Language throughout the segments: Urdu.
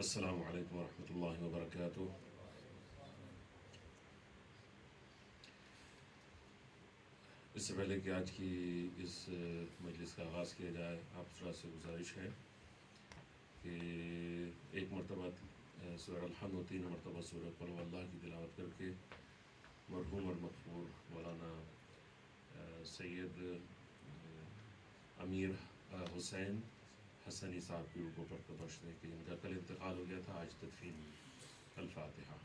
السلام علیکم ورحمۃ اللہ وبرکاتہ۔ اس سے پہلے کہ آج کی اس مجلس کا آغاز کیا جائے، آپ حضرات سے گزارش ہے کہ ایک مرتبہ سورہ الحمد و 3 مرتبہ سورہ قل هو اللہ کی تلاوت کر کے مرحوم اور مغفور مولانا سید امیر حسین حسنی صاحب کی روح پر بخشنے کہ ان کا کل انتقال ہو گیا تھا، آج تدفین۔ الفاتحہ۔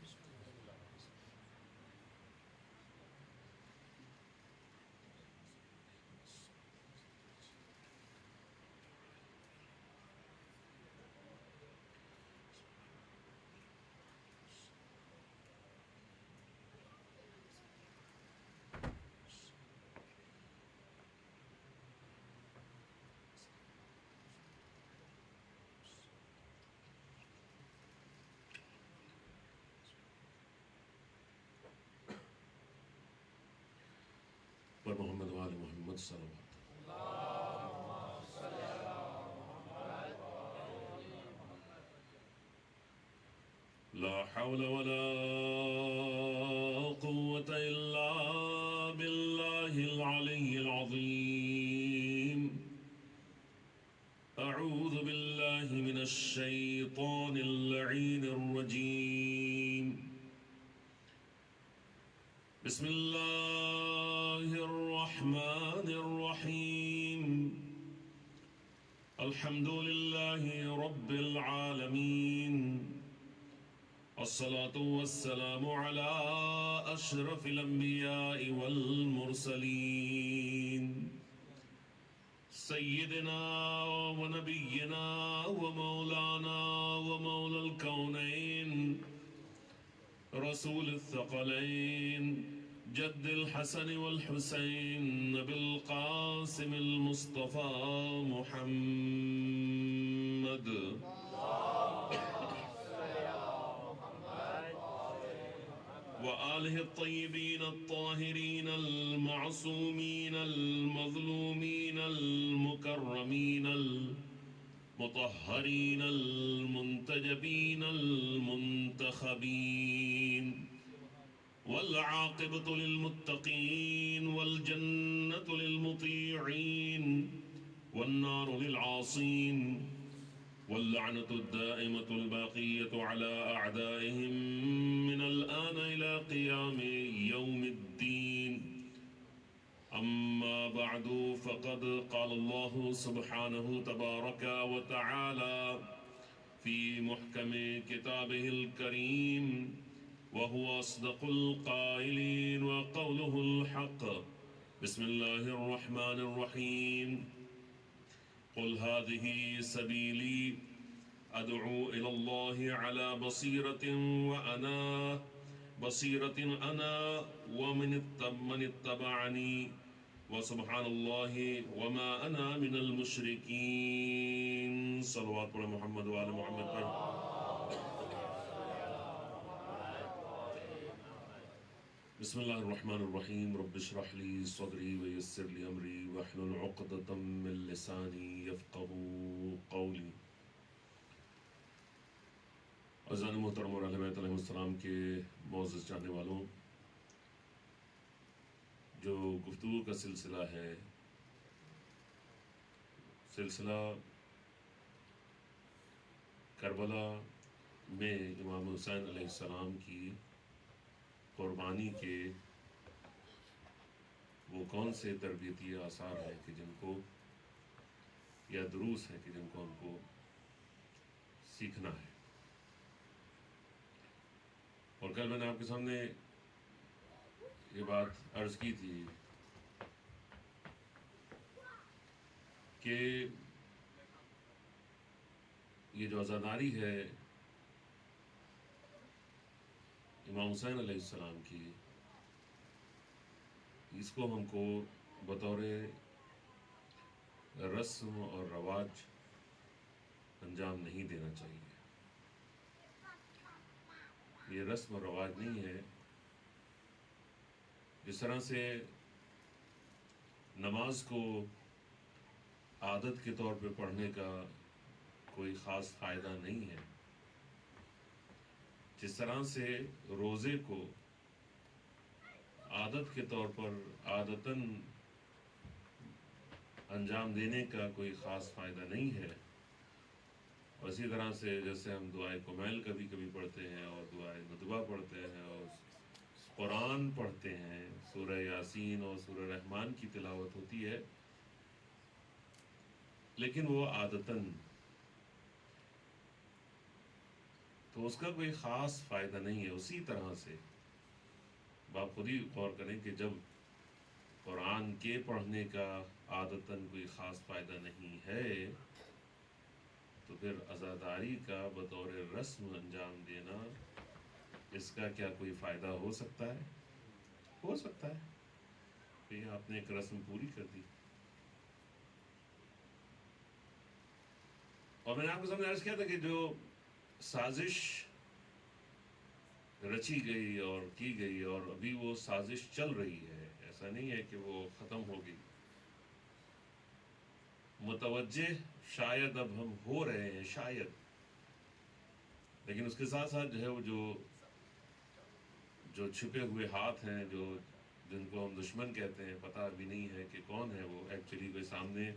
پر محمد وآل محمد صلوات۔ لا حول ولا قوة إلا بالله العلي العظيم۔ أعوذ بالله من الشيطان اللعين الرجيم۔ بسم الله الرحمن الرحيم۔ الحمد لله رب العالمين، الصلاة والسلام على أشرف الأنبياء والمرسلين، سيدنا ونبينا ومولانا ومولى الكونين، رسول الثقلين، جد الحسن والحسين، نبي القاسم المصطفى محمد، وآله الطيبين الطاهرين المعصومين المظلومين المكرمين المطهرين المنتجبين المنتخبين، والعاقبة للمتقين، والجنة للمطيعين، والنار للعاصين، واللعنة الدائمة الباقية على أعدائهم من الآن إلى قيام يوم الدين. أما بعد، فقد قال الله سبحانه تبارك وتعالى في محكم كتابه الكريم، وهو أصدق القائلين وقوله الحق. بسم الله الرحمن الرحيم. قل هذه سبيلي أدعو إلى الله على بصيرة أنا ومن اتبعني، وسبحان الله وما أنا من المشركين۔ صلوات على محمد وآل محمد۔ بسم الله الرحمن الرحيم۔ رب اشرح لي صدري ويسر لي أمري واحلل عقدة من لساني يفقهوا قولي۔ عزیزان محترم اور اہل بیت علیہ السلام کے معزز چاہنے والوں، جو گفتگو کا سلسلہ ہے، سلسلہ کربلا میں امام حسین علیہ السلام کی قربانی کے وہ کون سے تربیتی آثار ہیں کہ جن کو، یا دروس ہیں کہ جن کو ہم کو سیکھنا ہے۔ اور کل میں نے آپ کے سامنے یہ بات عرض کی تھی کہ یہ جو عزاداری ہے امام حسین علیہ السلام کی، اس کو ہم کو بطور رسم اور رواج انجام نہیں دینا چاہیے۔ یہ رسم و رواج نہیں ہے۔ جس طرح سے نماز کو عادت کے طور پہ پڑھنے کا کوئی خاص فائدہ نہیں ہے، جس طرح سے روزے کو عادت کے طور پر عادتاً انجام دینے کا کوئی خاص فائدہ نہیں ہے، اور اسی طرح سے جیسے ہم دعائے کمیل کبھی کبھی پڑھتے ہیں اور دعائے ندبہ پڑھتے ہیں اور قرآن پڑھتے ہیں، سورہ یاسین اور سورہ رحمان کی تلاوت ہوتی ہے، لیکن وہ عادتاً، تو اس کا کوئی خاص فائدہ نہیں ہے۔ اسی طرح سے آپ خود ہی غور کریں کہ جب قرآن کے پڑھنے کا عادتاً کوئی خاص فائدہ نہیں ہے، تو پھر عزاداری کا بطور رسم انجام دینا، اس کا کیا کوئی فائدہ ہو سکتا ہے؟ ہو سکتا ہے کہ آپ نے ایک رسم پوری کر دی۔ اور میں نے آپ کو سامنے عرض کیا تھا کہ جو سازش رچی گئی اور کی گئی، اور ابھی وہ سازش چل رہی ہے، ایسا نہیں ہے کہ وہ ختم ہو گئی۔ متوجہ شاید اب ہم ہو رہے ہیں، شاید، لیکن اس کے ساتھ ساتھ جو ہے وہ جو چھپے ہوئے ہاتھ ہیں، جن کو ہم دشمن کہتے ہیں، پتہ ابھی نہیں ہے کہ کون ہے وہ، ایکچولی کوئی سامنے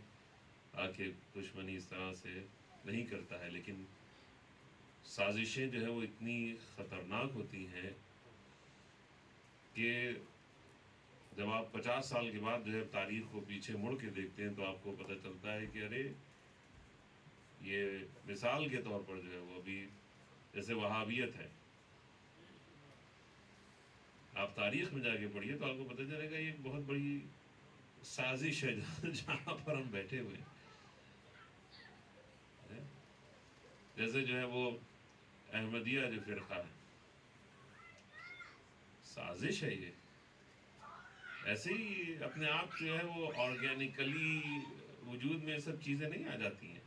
آ کے دشمنی اس طرح سے نہیں کرتا ہے، لیکن سازشیں جو ہے وہ اتنی خطرناک ہوتی ہیں کہ جب آپ 50 سال کے بعد جو ہے تاریخ کو پیچھے مڑ کے دیکھتے ہیں تو آپ کو پتہ چلتا ہے کہ ارے یہ مثال کے طور پر جو ہے وہ ابھی جیسے وہابیت ہے، آپ تاریخ میں جا کے پڑھیے تو آپ کو پتہ چلے گا یہ ایک بہت بڑی سازش ہے جہاں پر ہم بیٹھے ہوئے ہیں۔ جیسے جو ہے وہ احمدیہ جو فرقہ ہے، سازش ہے یہ، ایسے ہی اپنے آپ جو ہے وہ آرگینکلی وجود میں سب چیزیں نہیں آ جاتی ہیں،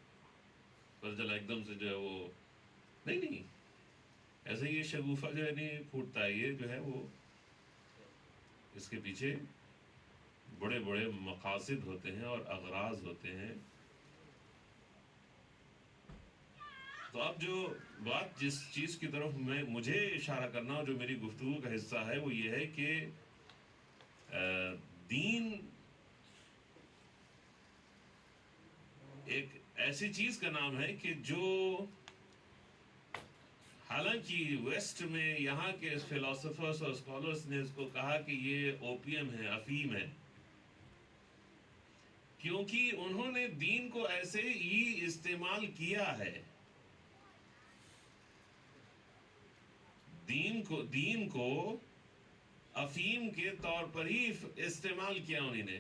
بس جلا ایک دم سے جو ہے وہ نہیں، ایسے یہ شگوفہ جو ہے نہیں پھوٹتا ہے، یہ جو ہے وہ اس کے پیچھے بڑے بڑے مقاصد ہوتے ہیں اور اغراض ہوتے ہیں۔ تو اب جو بات جس چیز کی طرف مجھے اشارہ کرنا اور جو میری گفتگو کا حصہ ہے وہ یہ ہے کہ دین ایک ایسی چیز کا نام ہے کہ جو حالانکہ ویسٹ میں یہاں کے فلاسفرز اور اسکالرز نے اس کو کہا کہ یہ اوپیم ہے، افیم ہے، کیونکہ انہوں نے دین کو ایسے ہی استعمال کیا ہے۔ دین کو افیم کے طور پر ہی استعمال کیا انہوں نے،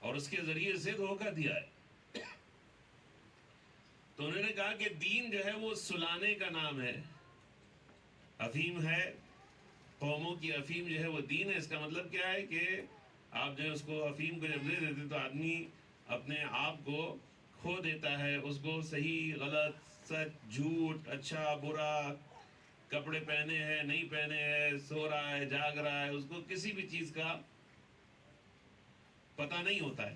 اور اس کے ذریعے سے دھوکہ دیا ہے۔ تو انہوں نے کہا کہ دین جو ہے وہ سلانے کا نام ہے، افیم ہے، قوموں کی افیم جو ہے وہ دین ہے۔ اس کا مطلب کیا ہے کہ آپ جو ہے اس کو افیم کو جب دے دیتے تو آدمی اپنے آپ کو کھو دیتا ہے، اس کو صحیح غلط سچ جھوٹ اچھا برا، کپڑے پہنے ہیں نہیں پہنے ہیں، سو رہا ہے جاگ رہا ہے، اس کو کسی بھی چیز کا پتہ نہیں ہوتا ہے،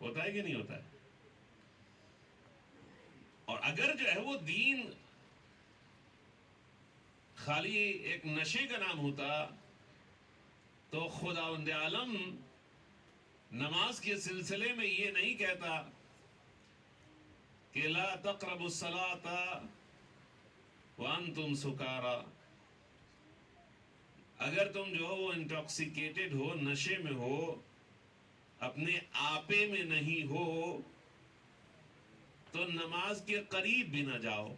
ہوتا ہے کہ نہیں ہوتا ہے۔ اور اگر جو ہے وہ دین خالی ایک نشے کا نام ہوتا تو خداوند عالم نماز کے سلسلے میں یہ نہیں کہتا کہ لا تقربوا الصلاۃ وانتم سکارا، اگر تم جو ہو وہ انٹاکسیکیٹڈ ہو، نشے میں ہو، اپنے آپے میں نہیں ہو، تو نماز کے قریب بھی نہ جاؤ۔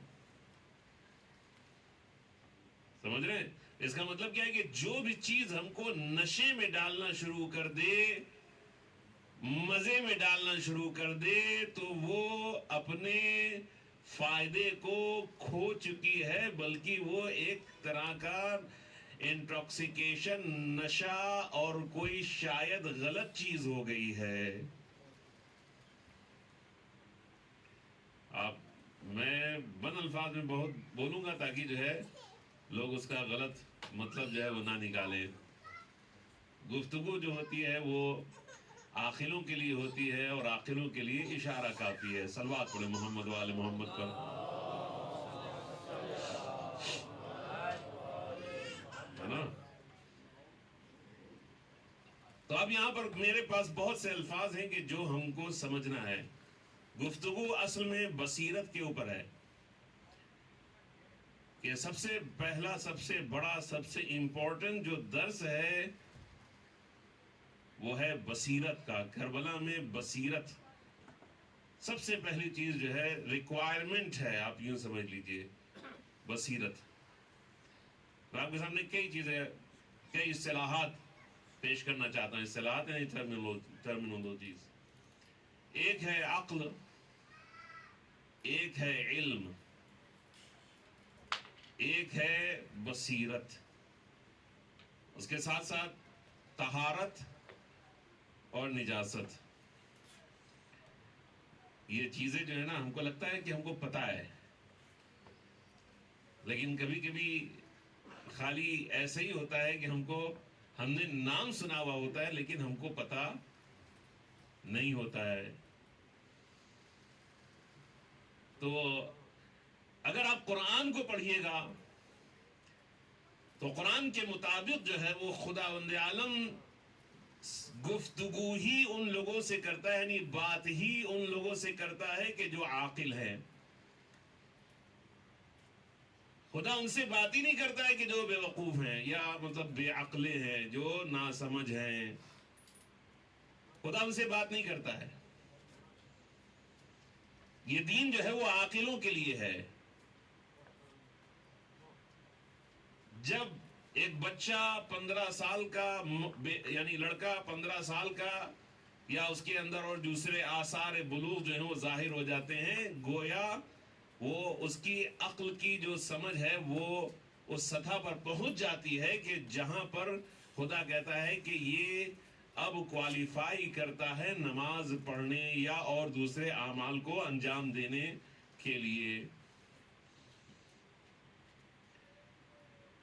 سمجھ رہے ہیں؟ اس کا مطلب کیا ہے کہ جو بھی چیز ہم کو نشے میں ڈالنا شروع کر دے، مزے میں ڈالنا شروع کر دے، تو وہ اپنے فائدے کو کھو چکی ہے، بلکہ وہ ایک طرح کا انٹاکسیکیشن، نشہ اور کوئی شاید غلط چیز ہو گئی ہے۔ میں بند الفاظ میں بہت بولوں گا تاکہ جو ہے لوگ اس کا غلط مطلب جو ہے وہ نہ نکالیں۔ گفتگو جو ہوتی ہے وہ عاقلوں کے لیے ہوتی ہے، اور عاقلوں کے لیے اشارہ کافی ہے۔ صلوات پڑھیں محمد و آل محمد پر۔ ہے نا؟ تو اب یہاں پر میرے پاس بہت سے الفاظ ہیں کہ جو ہم کو سمجھنا ہے. گفتگو اصل میں بصیرت کے اوپر ہے کہ سب سے پہلا، سب سے بڑا، سب سے امپورٹنٹ جو درس ہے وہ ہے بصیرت کا. کربلا میں بصیرت سب سے پہلی چیز جو ہے، ریکوائرمنٹ ہے، آپ یوں سمجھ لیجئے، بصیرت. میں آپ کے سامنے کئی چیزیں، کئی اصطلاحات پیش کرنا چاہتا ہوں. اصطلاحات ہیں، ٹرمینولوجیز. ایک ہے عقل، ایک ہے علم، ایک ہے بصیرت. اس کے ساتھ ساتھ طہارت اور نجاست. یہ چیزیں جو ہے نا، ہم کو لگتا ہے کہ ہم کو پتہ ہے، لیکن کبھی کبھی خالی ایسے ہی ہوتا ہے کہ ہم نے نام سنا ہوا ہوتا ہے لیکن ہم کو پتہ نہیں ہوتا ہے. تو اگر آپ قرآن کو پڑھیے گا تو قرآن کے مطابق جو ہے وہ خداوند عالم گفتگو ہی ان لوگوں سے کرتا ہے، یعنی بات ہی ان لوگوں سے کرتا ہے کہ جو عاقل ہے. خدا ان سے بات ہی نہیں کرتا ہے کہ جو بے وقوف ہیں یا مطلب بے عقلے ہیں، جو ناسمجھ ہیں. خدا ان سے بات نہیں کرتا ہے. یہ دین جو ہے وہ عاقلوں کے لیے ہے. جب ایک بچہ 15 سال کا، یعنی لڑکا 15 سال کا، یا اس کے اندر اور دوسرے آثار بلوغ جو ہیں وہ ظاہر ہو جاتے ہیں، گویا وہ اس کی عقل کی جو سمجھ ہے وہ اس سطح پر پہنچ جاتی ہے کہ جہاں پر خدا کہتا ہے کہ یہ اب کوالیفائی کرتا ہے نماز پڑھنے یا اور دوسرے اعمال کو انجام دینے کے لیے.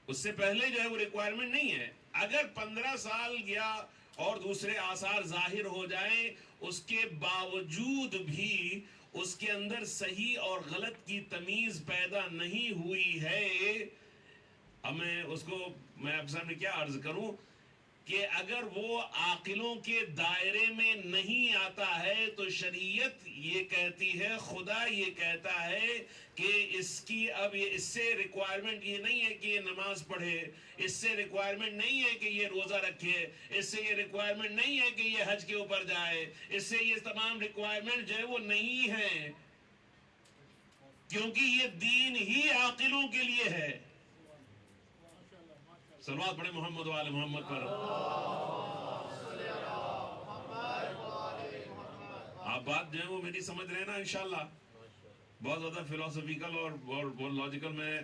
اس سے پہلے جو ہے وہ ریکوائرمنٹ نہیں ہے. اگر 15 سال یا اور دوسرے آثار ظاہر ہو جائیں، اس کے باوجود بھی اس کے اندر صحیح اور غلط کی تمیز پیدا نہیں ہوئی ہے. اب میں آپ کے سامنے کیا عرض کروں کہ اگر وہ عاقلوں کے دائرے میں نہیں آتا ہے تو شریعت یہ کہتی ہے، خدا یہ کہتا ہے کہ اس سے ریکوائرمنٹ یہ نہیں ہے کہ یہ نماز پڑھے، اس سے ریکوائرمنٹ نہیں ہے کہ یہ روزہ رکھے، اس سے یہ ریکوائرمنٹ نہیں ہے کہ یہ حج کے اوپر جائے، اس سے یہ تمام ریکوائرمنٹ جو ہے وہ نہیں ہے، کیونکہ یہ دین ہی عاقلوں کے لیے ہے. صلوات پڑھیں محمد و آل محمد پر. آپ بات جو ہے وہ میری سمجھ رہے ہیں نا انشاءاللہ. بہت زیادہ فلسفیکل اور بہت لاجیکل میں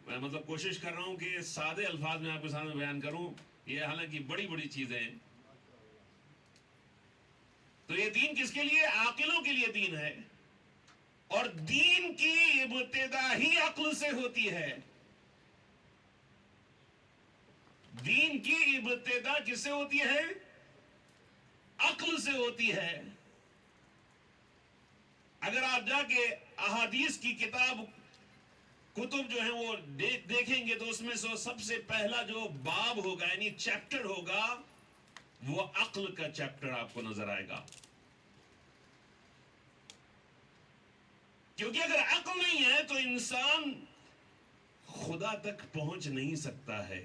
مطلب کوشش کر رہا ہوں کہ سادے الفاظ میں آپ کے سامنے بیان کروں. یہ حالانکہ بڑی بڑی چیزیں ہیں. تو یہ دین کس کے لیے؟ عاقلوں کے لیے دین ہے. اور دین کی ابتدا ہی عقل سے ہوتی ہے. دین کی ابتدا کس سے ہوتی ہے؟ عقل سے ہوتی ہے. اگر آپ جا کے احادیث کی کتب جو ہیں وہ دیکھیں گے تو اس میں سب سے پہلا جو باب ہوگا، یعنی چیپٹر ہوگا، وہ عقل کا چیپٹر آپ کو نظر آئے گا. کیونکہ اگر عقل نہیں ہے تو انسان خدا تک پہنچ نہیں سکتا ہے،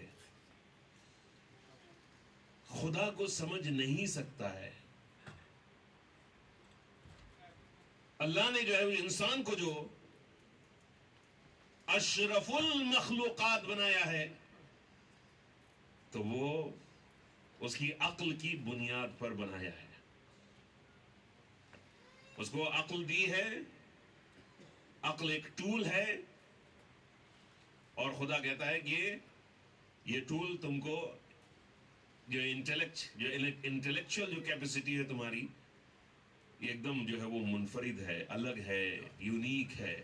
خدا کو سمجھ نہیں سکتا ہے. اللہ نے جو ہے وہ انسان کو جو اشرف المخلوقات بنایا ہے تو وہ اس کی عقل کی بنیاد پر بنایا ہے. اس کو عقل دی ہے. عقل ایک ٹول ہے، اور خدا کہتا ہے کہ یہ ٹول تم کو جو انٹلیکچوئل جو کیپیسٹی ہے تمہاری، یہ ایک دم جو ہے وہ منفرد ہے، الگ ہے، یونیک ہے.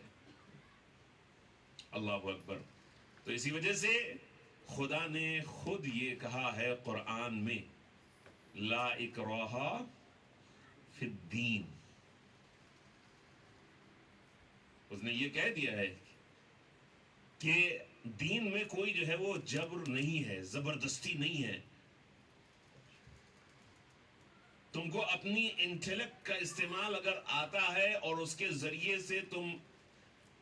اللہ اکبر. تو اسی وجہ سے خدا نے خود یہ کہا ہے قرآن میں، لا اکراہ فی الدین. اس نے یہ کہہ دیا ہے کہ دین میں کوئی جو ہے وہ جبر نہیں ہے، زبردستی نہیں ہے. تم کو اپنی انٹیلیکٹ کا استعمال اگر آتا ہے اور اس کے ذریعے سے تم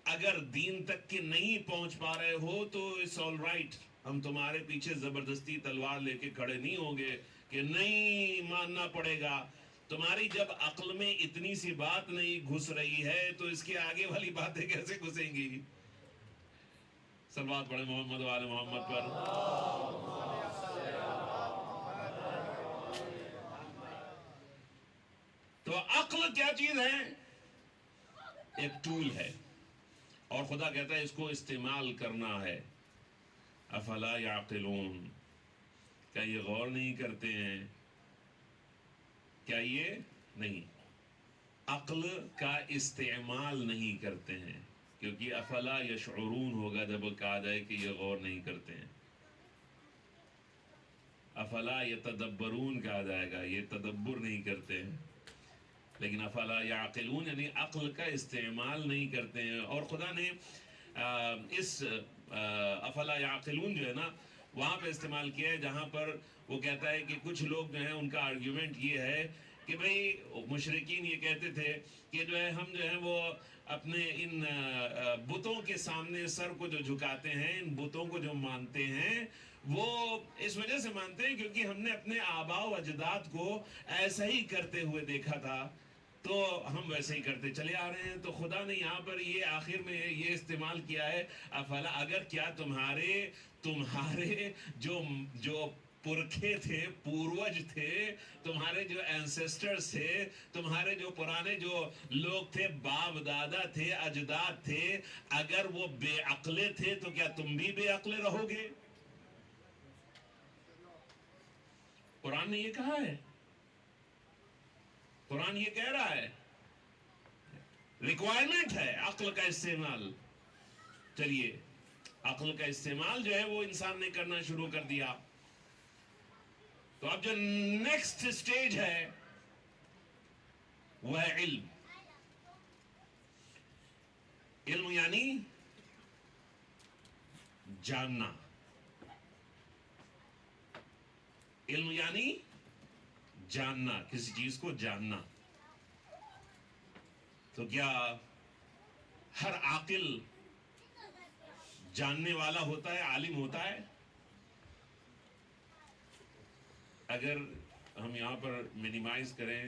اگر دین تک کے نہیں پہنچ پا رہے ہو تو اٹس آل رائٹ. ہم تمہارے پیچھے زبردستی تلوار لے کے کھڑے نہیں ہوں گے کہ نہیں ماننا پڑے گا. تمہاری جب عقل میں اتنی سی بات نہیں گھس رہی ہے تو اس کے آگے والی باتیں کیسے گھسیں گی؟ صلوات پڑھیں محمد و آل محمد پر. تو عقل کیا چیز ہے؟ ایک ٹول ہے، اور خدا کہتا ہے اس کو استعمال کرنا ہے. افلا یعقلون، کیا یہ غور نہیں کرتے ہیں؟ کیا یہ نہیں عقل کا استعمال نہیں کرتے ہیں؟ کیونکہ افلا یشعرون ہوگا جب کہا جائے کہ یہ غور نہیں کرتے ہیں. افلا یتدبرون کہا جائے گا، یہ تدبر نہیں کرتے ہیں. لیکن افلا یعقلون یعنی عقل کا استعمال نہیں کرتے ہیں. اور خدا نے اس افلا یعقلون جو ہے نا وہاں پہ استعمال کیا ہے جہاں پر وہ کہتا ہے کہ کچھ لوگ جو ہیں ان کا آرگیومنٹ یہ ہے کہ بھئی مشرکین یہ کہتے تھے کہ جو ہے ہم جو ہے وہ اپنے ان بتوں کے سامنے سر کو جو جھکاتے ہیں، ان بتوں کو جو مانتے ہیں، وہ اس وجہ سے مانتے ہیں کیونکہ ہم نے اپنے آباء و اجداد کو ایسا ہی کرتے ہوئے دیکھا تھا تو ہم ویسے ہی کرتے چلے آ رہے ہیں. تو خدا نے یہاں پر یہ آخر میں یہ استعمال کیا ہے افلا، اگر کیا تمہارے جو پرکھے تھے، پوروج تھے، تمہارے جو اینسیسٹرز تھے، تمہارے جو پرانے جو لوگ تھے، باپ دادا تھے، اجداد تھے، اگر وہ بے عقلے تھے تو کیا تم بھی بے عقلے رہو گے؟ قرآن نے یہ کہا ہے، قرآن یہ کہہ رہا ہے، ریکوائرمنٹ ہے عقل کا استعمال. چلیے عقل کا استعمال جو ہے وہ انسان نے کرنا شروع کر دیا. تو اب جو نیکسٹ سٹیج ہے وہ ہے علم. علم یعنی جاننا. علم یعنی جاننا، کسی چیز کو جاننا. تو کیا ہر عاقل جاننے والا ہوتا ہے، عالم ہوتا ہے؟ اگر ہم یہاں پر منیمائز کریں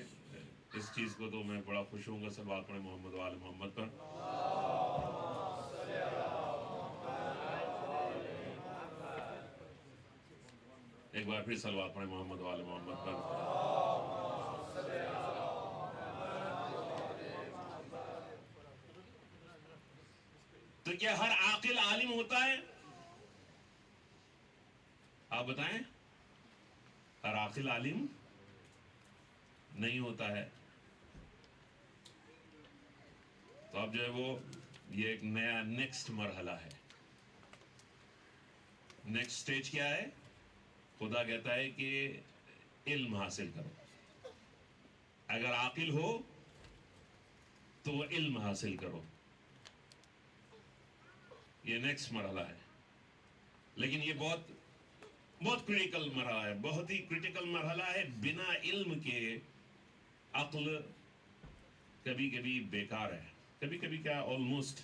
اس چیز کو تو میں بڑا خوش ہوں گا. سب آپ پڑھیں محمد و آل محمد پر. ایک بار پھر صلوات پڑھیں محمد و آل محمد پر. تو کیا ہر عاقل عالم ہوتا ہے؟ آپ بتائیں. ہر عاقل عالم نہیں ہوتا ہے. تو اب جو ہے وہ یہ ایک نیا نیکسٹ مرحلہ ہے. نیکسٹ سٹیج کیا ہے؟ خدا کہتا ہے کہ علم حاصل کرو. اگر عاقل ہو تو وہ علم حاصل کرو. یہ نیکسٹ مرحلہ ہے. لیکن یہ بہت کریٹیکل مرحلہ ہے، بہت ہی کریٹیکل مرحلہ ہے. بنا علم کے عقل کبھی کبھی بیکار ہے. کبھی کبھی کیا آلموسٹ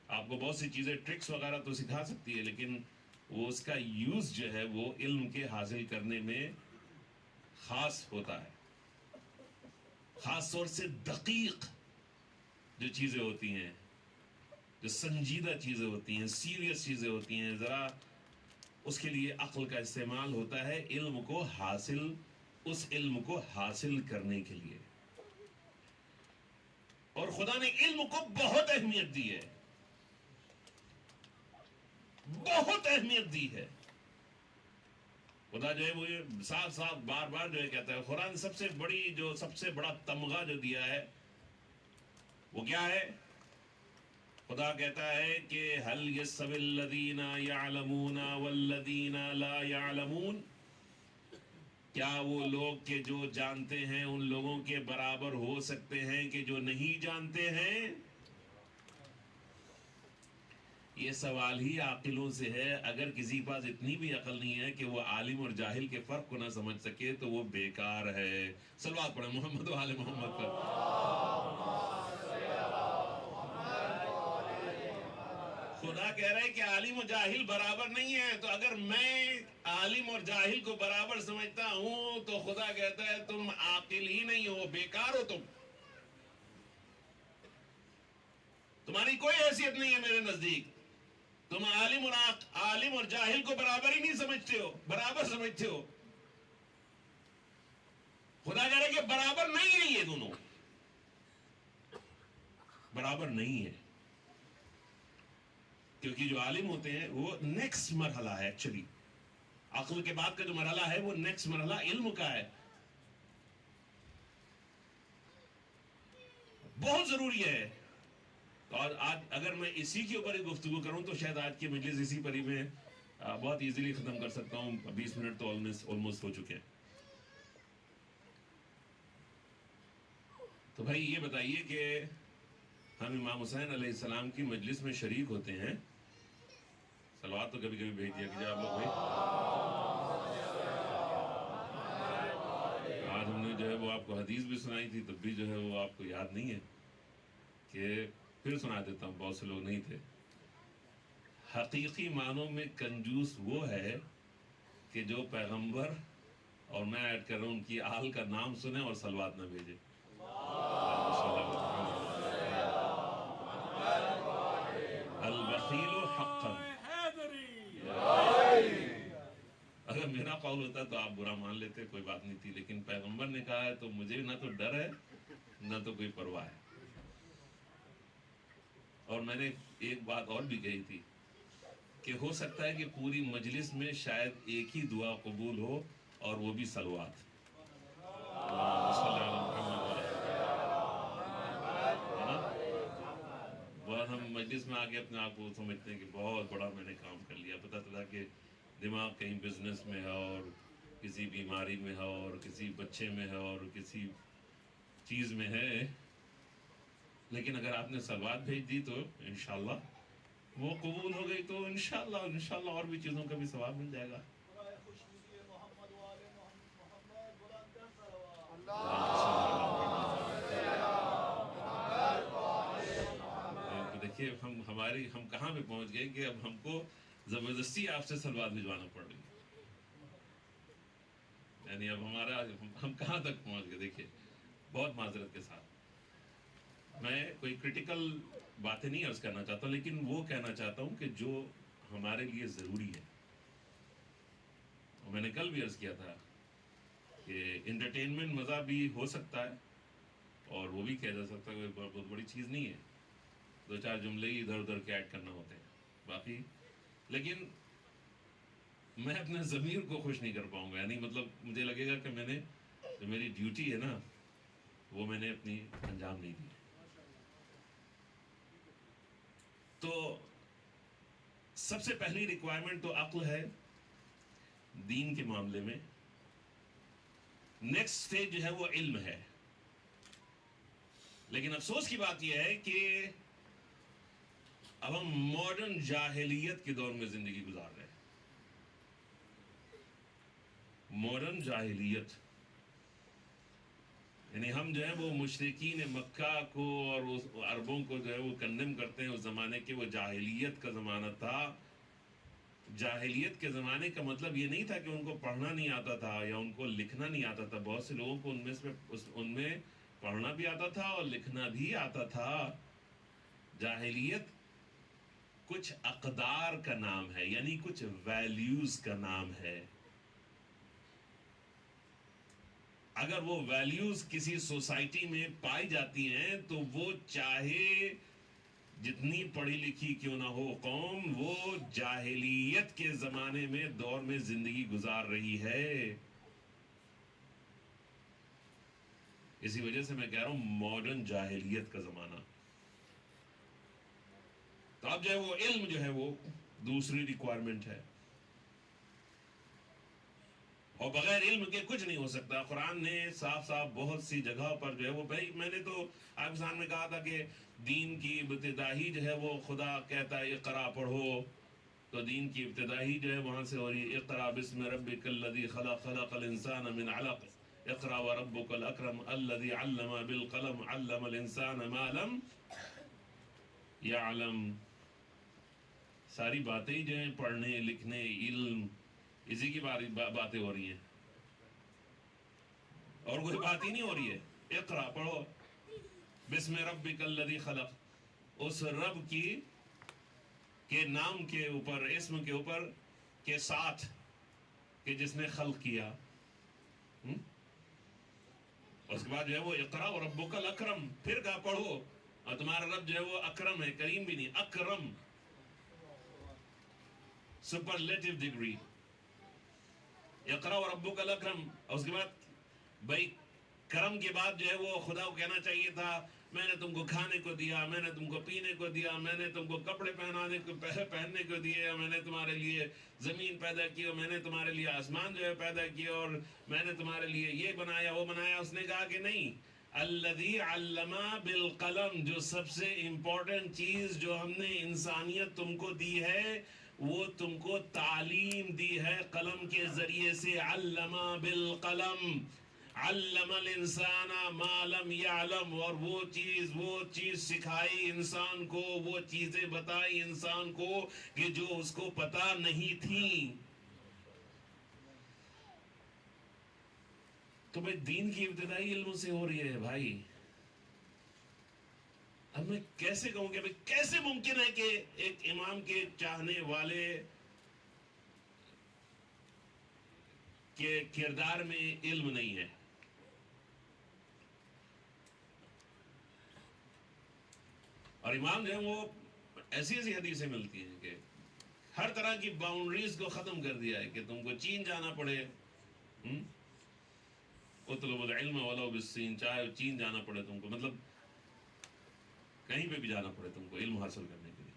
آپ کو بہت سی چیزیں ٹرکس وغیرہ تو سکھا سکتی ہے، لیکن وہ اس کا یوز جو ہے وہ علم کے حاصل کرنے میں خاص ہوتا ہے. خاص طور سے دقیق جو چیزیں ہوتی ہیں، جو سنجیدہ چیزیں ہوتی ہیں، سیریس چیزیں ہوتی ہیں، ذرا اس کے لیے عقل کا استعمال ہوتا ہے اس علم کو حاصل کرنے کے لیے. اور خدا نے علم کو بہت اہمیت دی ہے، بہت اہمیت دی ہے. خدا جو ہے وہ ساتھ ساتھ بار بار جو ہے کہتا ہے، قرآن سب سے بڑا تمغہ جو دیا ہے وہ کیا ہے؟ خدا کہتا ہے کہ هل يستوي الذين يعلمون والذين لا يعلمون، کیا وہ لوگ کہ جو جانتے ہیں ان لوگوں کے برابر ہو سکتے ہیں کہ جو نہیں جانتے ہیں؟ یہ سوال ہی عاقلوں سے ہے. اگر کسی کے پاس اتنی بھی عقل نہیں ہے کہ وہ عالم اور جاہل کے فرق کو نہ سمجھ سکے تو وہ بیکار ہے. صلوات پڑھیں محمد و آل محمد پر. خدا کہہ رہا ہے کہ عالم و جاہل برابر نہیں ہے. تو اگر میں عالم اور جاہل کو برابر سمجھتا ہوں تو خدا کہتا ہے تم عاقل ہی نہیں ہو, بیکار ہو. تمہاری کوئی حیثیت نہیں ہے میرے نزدیک. تم عالم اور جاہل کو برابر ہی نہیں سمجھتے ہو, برابر سمجھتے ہو. خدا کہہ رہا ہے کہ برابر نہیں ہے, یہ دونوں برابر نہیں ہے. کیونکہ جو عالم ہوتے ہیں وہ نیکسٹ مرحلہ ہے. ایکچولی عقل کے بعد کا جو مرحلہ ہے وہ نیکسٹ مرحلہ علم کا ہے. بہت ضروری ہے. اور آج اگر میں اسی کے اوپر گفتگو کروں تو شاید آج کی مجلس اسی پر ہی میں بہت ایزیلی ختم کر سکتا ہوں. 20 منٹ تو آلموسٹ ہو چکے ہیں. تو بھائی یہ بتائیے کہ ہم امام حسین علیہ السلام کی مجلس میں شریک ہوتے ہیں. صلوات تو کبھی کبھی بھیج دیا کہ آپ لوگ بھائی. آج ہم نے جو ہے وہ آپ کو حدیث بھی سنائی تھی, تب بھی جو ہے وہ آپ کو یاد نہیں ہے کہ پھر سنا دیتا ہوں, بہت سے لوگ نہیں تھے. حقیقی معنوں میں کنجوس وہ ہے کہ جو پیغمبر اور میں ایڈ کر رہا ہوں ان کی آل کا نام سنے اور صلوات نہ بھیجے. البخیل حقا. اگر میرا قول ہوتا تو آپ برا مان لیتے, کوئی بات نہیں تھی, لیکن پیغمبر نے کہا ہے تو مجھے نہ تو ڈر ہے نہ تو کوئی پرواہ ہے. اور میں نے ایک بات اور بھی کہی تھی کہ ہو سکتا ہے کہ پوری مجلس میں شاید ایک ہی دعا قبول ہو اور وہ بھی صلوات. بہت ہم مجلس میں آگے اپنے آپ کو سمجھتے ہیں کہ بہت بڑا میں نے کام کر لیا. پتہ چلا کہ دماغ کہیں بزنس میں ہے اور کسی بیماری میں ہے اور کسی بچے میں ہے اور کسی چیز میں ہے. لیکن اگر آپ نے صلوات بھیج دی تو انشاءاللہ وہ قبول ہو گئی تو انشاءاللہ اور بھی چیزوں کا بھی ثواب مل جائے گا. دیکھیے ہم کہاں پہ پہنچ گئے کہ اب ہم کو زبردستی آپ سے صلوات بھجوانا پڑ رہی ہے. یعنی اب ہم کہاں تک پہنچ گئے. دیکھیے بہت معذرت کے ساتھ میں کوئی کرٹیکل باتیں نہیں عرض کرنا چاہتا, لیکن وہ کہنا چاہتا ہوں کہ جو ہمارے لیے ضروری ہے. میں نے کل بھی عرض کیا تھا کہ انٹرٹینمنٹ مزہ بھی ہو سکتا ہے اور وہ بھی کہا جا سکتا ہے, بہت بڑی چیز نہیں ہے. 2-4 جملے ہی ادھر ادھر کے ایڈ کرنا ہوتے ہیں باقی. لیکن میں اپنے ضمیر کو خوش نہیں کر پاؤں گا. یعنی مطلب مجھے لگے گا کہ میں نے جو میری ڈیوٹی ہے نا وہ میں نے اپنی انجام نہیں دی. تو سب سے پہلی ریکوائرمنٹ تو عقل ہے دین کے معاملے میں. نیکسٹ سٹیج جو ہے وہ علم ہے. لیکن افسوس کی بات یہ ہے کہ اب ہم ماڈرن جاہلیت کے دور میں زندگی گزار رہے ہیں. ماڈرن جاہلیت یعنی ہم جو ہے وہ مشرکین مکہ کو اور عربوں کو جو ہے وہ کنڈم کرتے ہیں. اس زمانے کے وہ جاہلیت کا زمانہ تھا. جاہلیت کے زمانے کا مطلب یہ نہیں تھا کہ ان کو پڑھنا نہیں آتا تھا یا ان کو لکھنا نہیں آتا تھا. بہت سے لوگوں کو ان میں پڑھنا بھی آتا تھا اور لکھنا بھی آتا تھا. جاہلیت کچھ اقدار کا نام ہے, یعنی کچھ ویلیوز کا نام ہے. اگر وہ ویلیوز کسی سوسائٹی میں پائی جاتی ہیں تو وہ چاہے جتنی پڑھی لکھی کیوں نہ ہو قوم, وہ جاہلیت کے زمانے میں دور میں زندگی گزار رہی ہے. اسی وجہ سے میں کہہ رہا ہوں ماڈرن جاہلیت کا زمانہ. تو اب جو ہے وہ علم جو ہے وہ دوسری ریکوائرمنٹ ہے. اور بغیر علم کے کچھ نہیں ہو سکتا. قرآن نے صاف صاف بہت سی جگہ پر جو ہے وہ، بھائی میں نے تو آپ کے سامنے کہا تھا کہ دین کی ابتدا ہی جو ہے وہ خدا کہتا ہے اقرا پڑھو، تو دین کی ابتدا ہی جو ہے وہاں سے ہو رہی ہے. اقرا بسم ربک الذی خلق، خلق الانسان من علق، اقرا وربک الاکرم الذی علم بالقلم، علم الانسان ما لم یعلم. ساری باتیں جو ہیں پڑھنے لکھنے علم، اسی کی باتیں ہو رہی ہیں، اور کوئی بات ہی نہیں ہو رہی ہے. اقرا پڑھو بسم ربک الذی خلق، اس رب کی کے نام کے اوپر، اسم کے اوپر کے ساتھ کہ جس نے خلق کیا. اس کے بعد جو ہے وہ اقرا وربک الاکرم، پھر کہا پڑھو، اور تمہارا رب جو ہے وہ اکرم ہے، کریم بھی نہیں، اکرم، سپرلیٹو ڈگری. اقرا وربک الاکرم. اور اس کے بعد بھائی کرم کے بعد جو ہے وہ خدا کو کہنا چاہیے تھا میں نے تم کو کھانے کو دیا، میں نے تم کو پینے کو دیا، میں نے تم کو کپڑے پہننے کو دیے، میں نے تمہارے لیے زمین پیدا کی، اور میں نے تمہارے لیے آسمان جو ہے پیدا کیا، اور میں نے تمہارے لیے یہ بنایا وہ بنایا. اس نے کہا کہ نہیں، الذی علم بالقلم، جو سب سے امپورٹنٹ چیز جو ہم نے انسانیت تم کو دی ہے وہ تم کو تعلیم دی ہے قلم کے ذریعے سے. علم بالقلم، علم الانسان ما لم یعلم، اور وہ چیز سکھائی انسان کو، وہ چیزیں بتائی انسان کو کہ جو اس کو پتا نہیں تھیں. تو بھائی دین کی ابتدائی علم سے ہو رہی ہے بھائی. اب میں کیسے کہوں کہ کیسے ممکن ہے کہ ایک امام کے چاہنے والے کے کردار میں علم نہیں ہے؟ اور امام جو ہے وہ ایسی ایسی حدیثیں ملتی ہیں کہ ہر طرح کی باؤنڈریز کو ختم کر دیا ہے کہ تم کو چین جانا پڑے، اطلب العلم ولو بالصین، چاہے چین جانا پڑے تم کو، مطلب کہیں پہ بھی جانا پڑے تم کو علم حاصل کرنے کے لیے.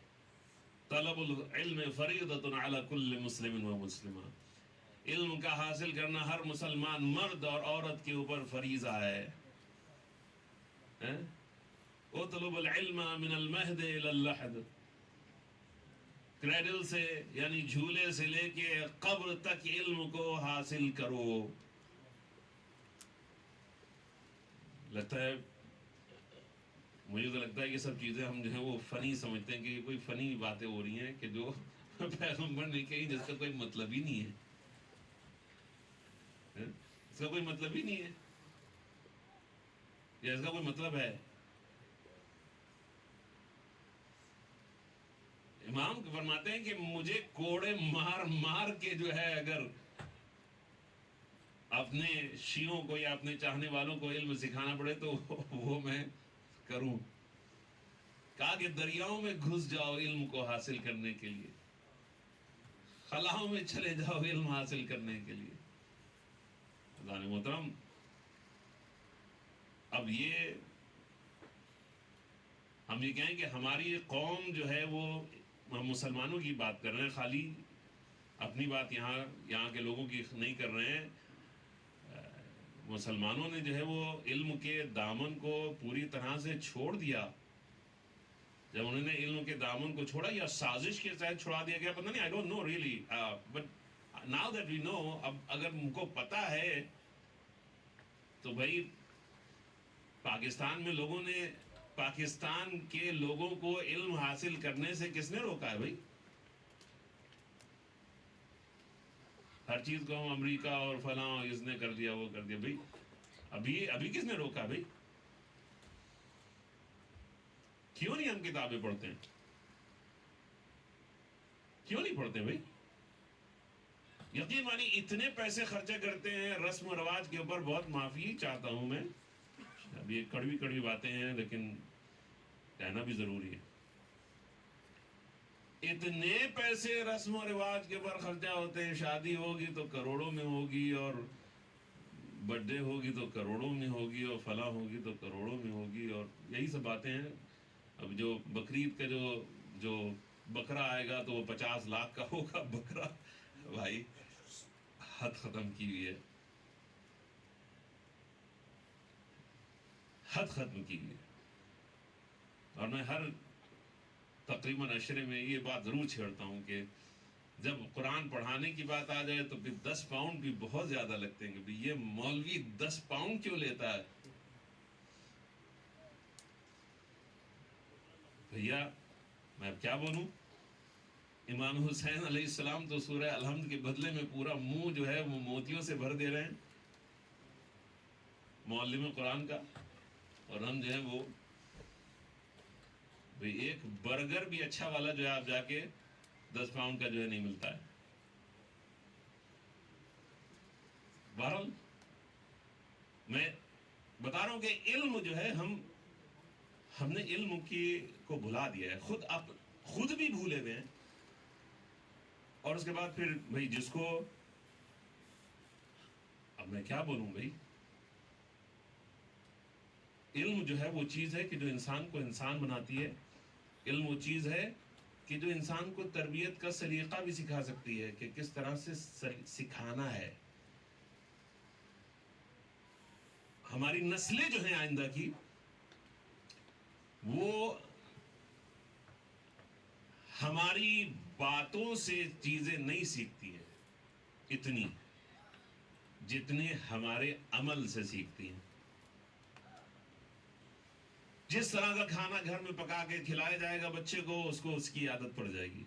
طلب العلم فریضۃ علی کل مسلم و مسلمہ، علم کا حاصل کرنا ہر مسلمان مرد اور عورت کے اوپر فریضہ ہے. اطلب العلم من المہد الی اللحد، کریڈل سے یعنی جھولے سے لے کے قبر تک علم کو حاصل کرو. لگتا ہے مجھے تو لگتا ہے کہ سب چیزیں ہم جو ہیں وہ فنی سمجھتے ہیں کہ یہ کوئی فنی باتیں ہو رہی ہیں کہ جو پیغمبر نے کہی جس کا کوئی مطلب ہی نہیں ہے. اس کا کوئی مطلب ہی نہیں ہے، یا اس کا کوئی مطلب ہے؟ امام فرماتے ہیں کہ مجھے کوڑے مار مار کے جو ہے اگر اپنے شیعوں کو یا اپنے چاہنے والوں کو علم سکھانا پڑے تو وہ میں کروں. کہا کہ دریاؤں میں گھس جاؤ علم کو حاصل کرنے کے لیے، خلاؤں میں چلے جاؤ علم حاصل کرنے کے لیے. اللہ محترم، اب یہ ہم یہ کہیں کہ ہماری قوم جو ہے وہ، ہم مسلمانوں کی بات کر رہے ہیں، خالی اپنی بات یہاں کے لوگوں کی نہیں کر رہے ہیں. مسلمانوں نے جو ہے وہ علم کے دامن کو پوری طرح سے چھوڑ دیا. جب انہوں نے علم کے دامن کو چھوڑا یا سازش کے تحت چھوڑا دیا گیا، پتہ نہیں، I don't know really, but now that we know، اب اگر ان کو پتا ہے تو بھائی پاکستان میں لوگوں نے، پاکستان کے لوگوں کو علم حاصل کرنے سے کس نے روکا ہے بھائی؟ ہر چیز کو ہم امریکہ اور فلاں اس نے کر دیا وہ کر دیا. بھائی ابھی کس نے روکا بھائی؟ کیوں نہیں ہم کتابیں پڑھتے ہیں؟ کیوں نہیں پڑھتے بھائی؟ یقین مانی اتنے پیسے خرچہ کرتے ہیں رسم و رواج کے اوپر، بہت معافی چاہتا ہوں میں، اب یہ کڑوی کڑوی باتیں ہیں لیکن کہنا بھی ضروری ہے. اتنے پیسے رسم و رواج کے اوپر خرچہ ہوتے ہیں، شادی ہوگی تو کروڑوں میں ہوگی، اور برتھ ڈے ہوگی تو کروڑوں میں ہوگی، اور فلاں ہوگی تو کروڑوں میں ہوگی، اور یہی سب باتیں ہیں. اب جو بقرعید کا جو بکرا آئے گا تو وہ 50 لاکھ کا ہوگا بکرا. بھائی حد ختم کی ہوئی ہے، حد ختم کی ہوئی ہے. اور میں ہر تقریباً عشرے میں یہ بات ضرور چھیڑتا ہوں کہ جب قرآن پڑھانے کی بات آ جائے تو پھر 10 پاؤنڈ بھی بہت زیادہ لگتے ہیں کہ یہ مولوی 10 پاؤنڈ کیوں لیتا ہے. بھیا میں اب کیا بولوں. امام حسین علیہ السلام تو سورہ الحمد کے بدلے میں پورا منہ جو ہے وہ موتیوں سے بھر دے رہے ہیں معلم قرآن کا، اور ہم جو ہے وہ ایک برگر بھی اچھا والا جو ہے آپ جا کے 10 پاؤنڈ کا جو ہے نہیں ملتا ہے. بہرحال میں بتا رہا ہوں کہ علم جو ہے ہم نے علم کو بھلا دیا ہے، خود بھی بھولے ہوئے ہیں. اور اس کے بعد پھر بھائی جس کو اب میں کیا بولوں بھائی، علم جو ہے وہ چیز ہے کہ جو انسان کو انسان بناتی ہے. علم وہ چیز ہے کہ جو انسان کو تربیت کا سلیقہ بھی سکھا سکتی ہے کہ کس طرح سے سکھانا ہے. ہماری نسلیں جو ہیں آئندہ کی وہ ہماری باتوں سے چیزیں نہیں سیکھتی ہیں اتنی جتنے ہمارے عمل سے سیکھتی ہیں. جس طرح کا کھانا گھر میں پکا کے کھلایا جائے گا بچے کو اس کی عادت پڑ جائے گی،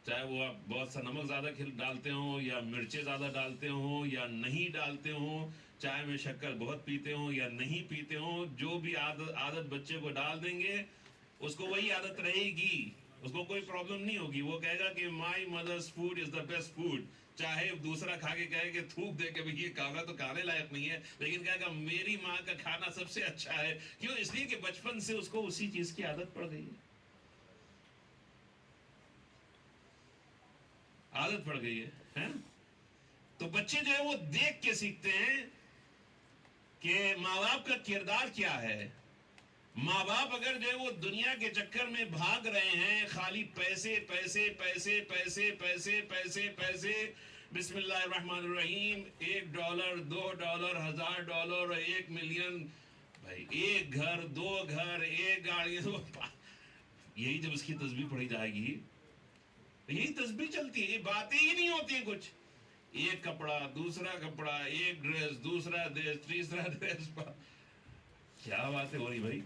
چاہے وہ آپ بہت سا نمک زیادہ ڈالتے ہوں یا مرچیں زیادہ ڈالتے ہوں یا نہیں ڈالتے ہوں، چائے میں شکر بہت پیتے ہوں یا نہیں پیتے ہوں، جو بھی عادت بچے کو ڈال دیں گے اس کو وہی عادت رہے گی. اس کو کوئی پرابلم نہیں ہوگی. وہ کہے گا کہ مائی مدرس food is the best food, چاہے دوسرا کھا کے کہے کہ تھوک دے کے یہ کھانا تو کھانے لائق نہیں ہے، لیکن کہے گا میری ماں کا کھانا سب سے اچھا ہے. کیوں؟ اس لیے کہ بچپن سے اس کو اسی چیز کی عادت پڑ گئی ہے، عادت پڑ گئی ہے. تو بچے جو ہے وہ دیکھ کے سیکھتے ہیں کہ ماں باپ کا کردار کیا ہے. ماں باپ اگر جو ہے وہ دنیا کے چکر میں بھاگ رہے ہیں، خالی پیسے پیسے پیسے پیسے پیسے پیسے پیسے، بسم اللہ الرحمن الرحیم، $1 $2 $1000 $1,000,000، بھائی ایک گھر 2 گھر 1 گاڑی، یہی جب اس کی تسبیح پڑھی جائے گی، یہی تسبیح چلتی ہے، یہ باتیں ہی نہیں ہوتی ہیں کچھ. ایک کپڑا دوسرا کپڑا، ایک ڈریس دوسرا ڈریس تیسرا ڈریس، کیا باتیں ہو رہی بھائی،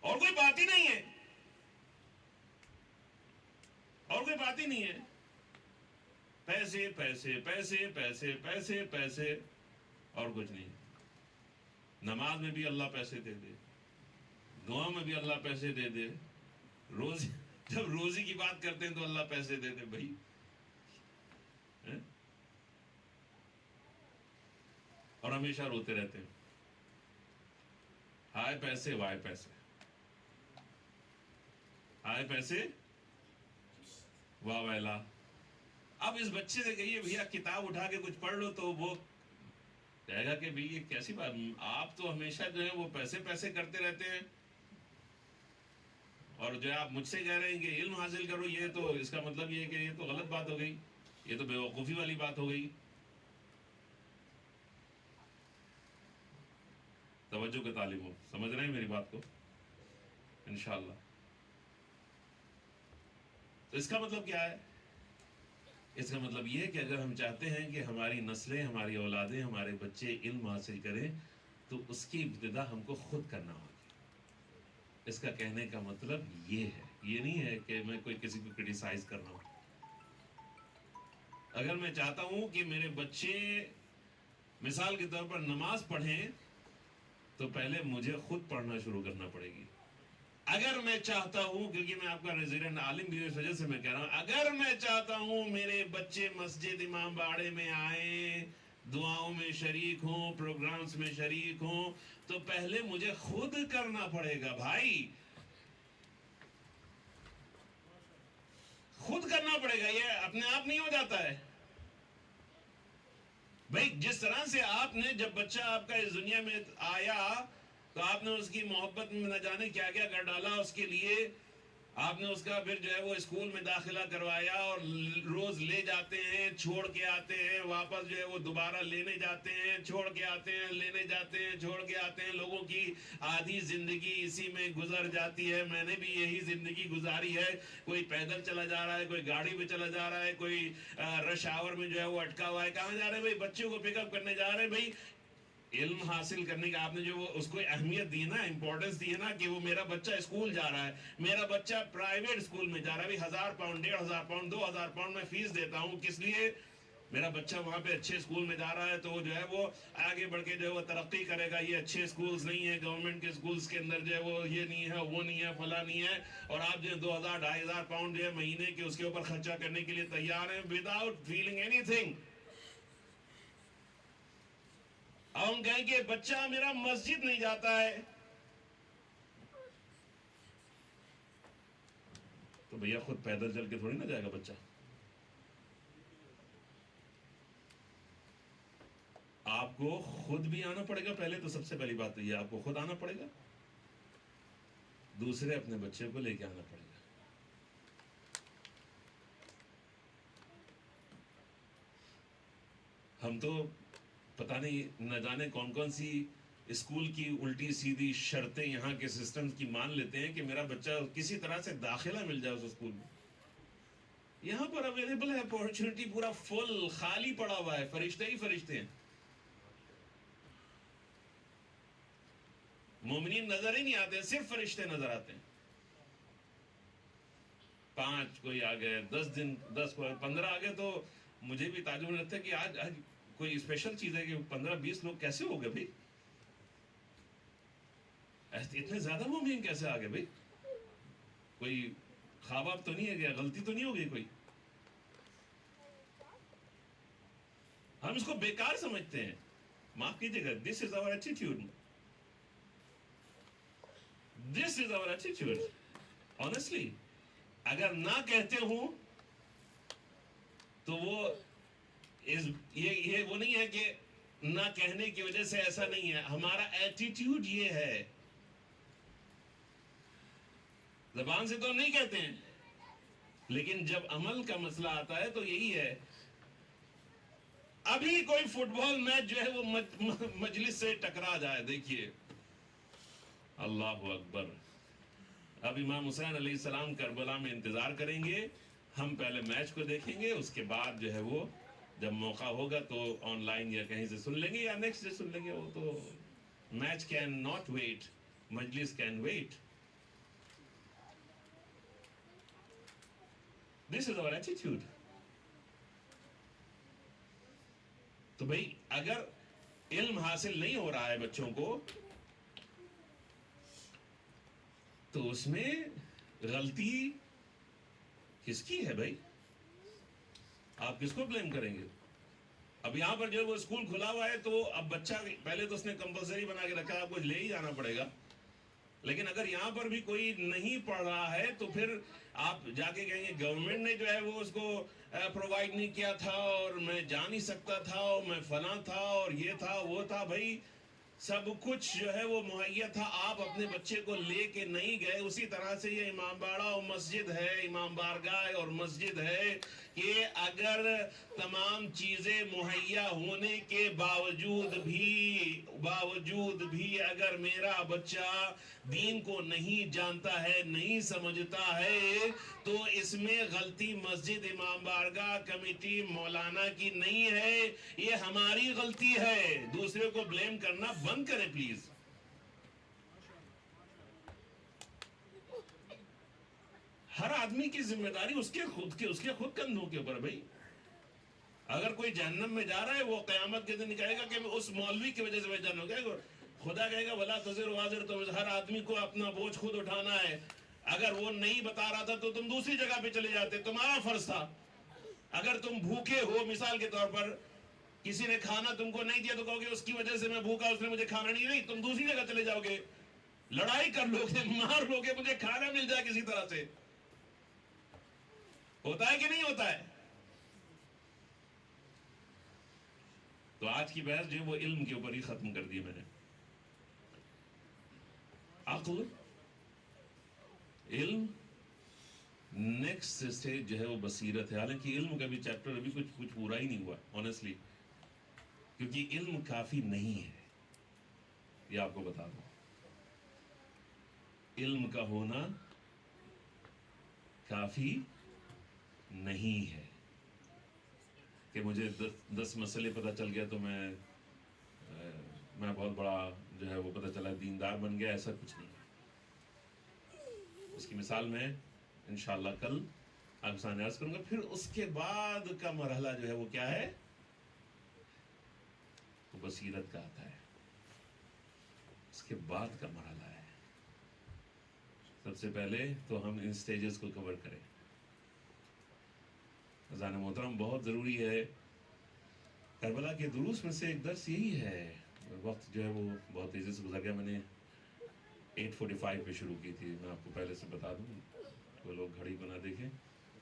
اور کوئی بات ہی نہیں ہے، اور کوئی بات ہی نہیں ہے. پیسے پیسے پیسے پیسے پیسے پیسے اور کچھ نہیں. نماز میں بھی اللہ پیسے دے دے، دعا میں بھی اللہ پیسے دے دے، جب روزی کی بات کرتے ہیں تو اللہ پیسے دے دے بھائی. اور ہمیشہ روتے رہتے ہیں، ہائے پیسے وائے پیسے، ہائے پیسے واہ ویلا. اب اس بچے سے کہیے بھیا کتاب اٹھا کے کچھ پڑھ لو تو وہ کہے گا کہ یہ کیسی بات، آپ تو ہمیشہ جو ہے وہ پیسے پیسے کرتے رہتے ہیں، اور جو آپ مجھ سے کہہ رہے ہیں کہ علم حاصل کرو، یہ تو اس کا مطلب یہ ہے کہ یہ تو غلط بات ہو گئی، یہ تو بے وقوفی والی بات ہو گئی. توجہ کے طالب ہو، سمجھ رہے ہیں میری بات کو انشاءاللہ. تو اس کا مطلب کیا ہے؟ اس کا مطلب یہ ہے کہ اگر ہم چاہتے ہیں کہ ہماری نسلیں، ہماری اولادیں، ہمارے بچے علم حاصل کریں تو اس کی ابتدا ہم کو خود کرنا ہوگی. اس کا کہنے کا مطلب یہ ہے، یہ نہیں ہے کہ میں کوئی کسی کو کرٹیسائز کر رہا ہوں. اگر میں چاہتا ہوں کہ میرے بچے مثال کے طور پر نماز پڑھیں تو پہلے مجھے خود پڑھنا شروع کرنا پڑے گی. اگر میں چاہتا ہوں، کیونکہ میں آپ کا ریزیڈنٹ عالم بھی اس وجہ سے میں کہہ رہا ہوں، اگر میں چاہتا ہوں میرے بچے مسجد امام باڑے میں آئیں، دعاؤں میں شریک ہوں، پروگرامز میں شریک ہوں، تو پہلے مجھے خود کرنا پڑے گا بھائی، خود کرنا پڑے گا. یہ اپنے آپ نہیں ہو جاتا ہے بھائی. جس طرح سے آپ نے جب بچہ آپ کا اس دنیا میں آیا تو آپ نے اس کی محبت میں نہ جانے کیا کیا کر ڈالا، اس کے لیے آپ نے اس کا پھر جو ہے وہ اسکول میں داخلہ کروایا اور روز لے جاتے ہیں، چھوڑ کے آتے ہیں، واپس جو ہے وہ دوبارہ لینے جاتے ہیں، چھوڑ کے آتے ہیں، لینے جاتے ہیں، چھوڑ کے آتے ہیں. لوگوں کی آدھی زندگی اسی میں گزر جاتی ہے. میں نے بھی یہی زندگی گزاری ہے. کوئی پیدل چلا جا رہا ہے، کوئی گاڑی پہ چلا جا رہا ہے، کوئی رش آور میں جو ہے وہ اٹکا ہوا ہے. کہاں جا رہے ہیں بھائی؟ بچوں کو پک اپ کرنے جا رہے ہیں. بھائی علم حاصل کرنے کا آپ نے جو وہ اس کو اہمیت دی نا، امپورٹنس دی ہے نا، کہ وہ میرا بچہ اسکول جا رہا ہے، میرا بچہ پرائیویٹ اسکول میں جا رہا ہے. بھی 1000 پاؤنڈ، 1500 پاؤنڈ، 2000 پاؤنڈ میں فیس دیتا ہوں. کس لیے؟ میرا بچہ وہاں پہ اچھے اسکول میں جا رہا ہے تو وہ جو ہے وہ آگے بڑھ کے جو ہے وہ ترقی کرے گا. یہ اچھے اسکولز نہیں ہیں، گورنمنٹ کے اسکولز کے اندر جو ہے وہ یہ نہیں ہے، وہ نہیں ہے، فلاں نہیں ہے. اور آپ جو ہے 2000 2500 پاؤنڈ جو ہے مہینے کے اس کے اوپر خرچہ کرنے کے لیے تیار ہیں وداؤٹ فیلنگ اینی تھنگ. ہم کہیں کہ بچہ میرا مسجد نہیں جاتا ہے، تو بھیا خود پیدل چل کے تھوڑی نہ جائے گا بچہ. آپ کو خود بھی آنا پڑے گا. پہلے تو سب سے پہلی بات تو یہ آپ کو خود آنا پڑے گا، دوسرے اپنے بچے کو لے کے آنا پڑے گا. ہم تو پتہ نہیں نہ جانے کون کون سی اسکول کی الٹی سیدھی شرطیں یہاں کے سسٹم کی مان لیتے ہیں کہ میرا بچہ کسی طرح سے داخلہ مل جائے اس اسکول میں. یہاں پر اویلیبل ہے اپورچونٹی، پورا فل خالی پڑا ہوا ہے، فرشتے ہی فرشتے ہیں. مومنین نظر ہی نہیں آتے، صرف فرشتے نظر آتے ہیں. 5 کوئی آ گئے، 10 دن 10 15 آ گئے تو مجھے بھی تعجب لگتا ہے کہ آج کوئی اسپیشل چیز ہے کہ 15 20 لوگ کیسے ہو گئے بھائی؟ اتنے زیادہ مومن کیسے آ گئے بھائی؟ کوئی خواب تو نہیں ہے گیا؟ غلطی تو نہیں ہو گئی کوئی؟ ہم اس کو بیکار سمجھتے ہیں. معاف کیجیے گا، دس is our attitude. This is our attitude honestly. اگر نہ کہتے ہوں تو وہ یہ وہ نہیں ہے کہ نہ کہنے کی وجہ سے ایسا نہیں ہے. ہمارا ایٹیٹیوڈ یہ ہے، زبان سے تو نہیں کہتے ہیں، لیکن جب عمل کا مسئلہ آتا ہے تو یہی ہے. ابھی کوئی فٹ بال میچ جو ہے وہ مجلس سے ٹکرا جائے، دیکھیے اللہ اکبر. اب امام حسین علیہ السلام کربلا میں انتظار کریں گے، ہم پہلے میچ کو دیکھیں گے، اس کے بعد جو ہے وہ جب موقع ہوگا تو آن لائن یا کہیں سے سن لیں گے یا نیکسٹ ڈے سن لیں گے. وہ تو میچ کین ناٹ ویٹ، مجلس can wait. This is our attitude. تو بھائی اگر علم حاصل نہیں ہو رہا ہے بچوں کو تو اس میں غلطی کس کی ہے بھائی؟ آپ کس کو بلیم کریں گے؟ اب یہاں پر جو وہ اسکول کھلا ہوا ہے تو اب بچہ پہلے تو اس نے کمپلسری بنا کے رکھا ہے، آپ کو لے ہی جانا پڑے گا. لیکن اگر یہاں پر بھی کوئی نہیں پڑھ رہا ہے تو پھر آپ جا کے کہیں گے گورنمنٹ نے جو ہے وہ اس کو پرووائڈ نہیں کیا تھا اور میں جا نہیں سکتا تھا اور میں فلاں تھا اور یہ تھا وہ تھا. بھائی سب کچھ جو ہے وہ مہیا تھا، آپ اپنے بچے کو لے کے نہیں گئے. اسی طرح سے یہ امام باڑہ اور مسجد ہے، امام بارگاہ اور مسجد ہے کہ اگر تمام چیزیں مہیا ہونے کے باوجود بھی اگر میرا بچہ دین کو نہیں جانتا ہے، نہیں سمجھتا ہے، تو اس میں غلطی مسجد، امام بارگاہ، کمیٹی، مولانا کی نہیں ہے، یہ ہماری غلطی ہے. دوسرے کو بلیم کرنا بند کریں پلیز. ہر آدمی کی ذمہ داری اس کے خود کندھوں کے اوپر. بھائی اگر کوئی جہنم میں جا رہا ہے وہ قیامت کے دن کہے گا کہ اس مولوی کی وجہ سے میں جہنم کہے گا. خدا کہے گا ولا تزر وازر، تو ہر آدمی کو اپنا بوجھ خود اٹھانا ہے. اگر وہ نہیں بتا رہا تھا تو تم دوسری جگہ پہ چلے جاتے، تمہارا فرض تھا. اگر تم بھوکے ہو، مثال کے طور پر کسی نے کھانا تم کو نہیں دیا تو کہو گے اس کی وجہ سے میں بھوکا، اس نے مجھے کھانا نہیں. تم دوسری جگہ چلے جاؤ گے، لڑائی کر لو گے، مار لو گے، مجھے کھانا مل جائے کسی طرح سے. ہوتا ہے کہ نہیں ہوتا ہے؟ تو آج کی بحث جو ہے وہ علم کے اوپر ہی ختم کر دی میں نے. عقل، علم نیکسٹ اسٹیج جو ہے وہ بصیرت ہے. حالانکہ علم کا بھی چیپٹر ابھی کچھ پورا ہی نہیں ہوا آنیسٹلی, کیونکہ علم کافی نہیں ہے. یہ آپ کو بتا دوں, علم کا ہونا کافی نہیں ہے کہ مجھے 10 مسئلے پتہ چل گیا تو میں بہت بڑا جو ہے وہ پتہ چلا دیندار بن گیا. ایسا کچھ نہیں ہے. اس کی مثال میں انشاءاللہ کل آپ سامنے عرض کروں گا. پھر اس کے بعد کا مرحلہ جو ہے وہ کیا ہے, وہ بصیرت کا آتا ہے. اس کے بعد کا مرحلہ ہے. سب سے پہلے تو ہم ان سٹیجز کو کور کریں. اذان محترم بہت ضروری ہے. کربلا کے دروس میں سے ایک درس یہی ہے. وقت جو ہے وہ بہت تیزی سے گزر گیا. میں نے 8:45 پہ شروع کی تھی. میں آپ کو پہلے سے بتا دوں, وہ لوگ گھڑی کو نہ دیکھیں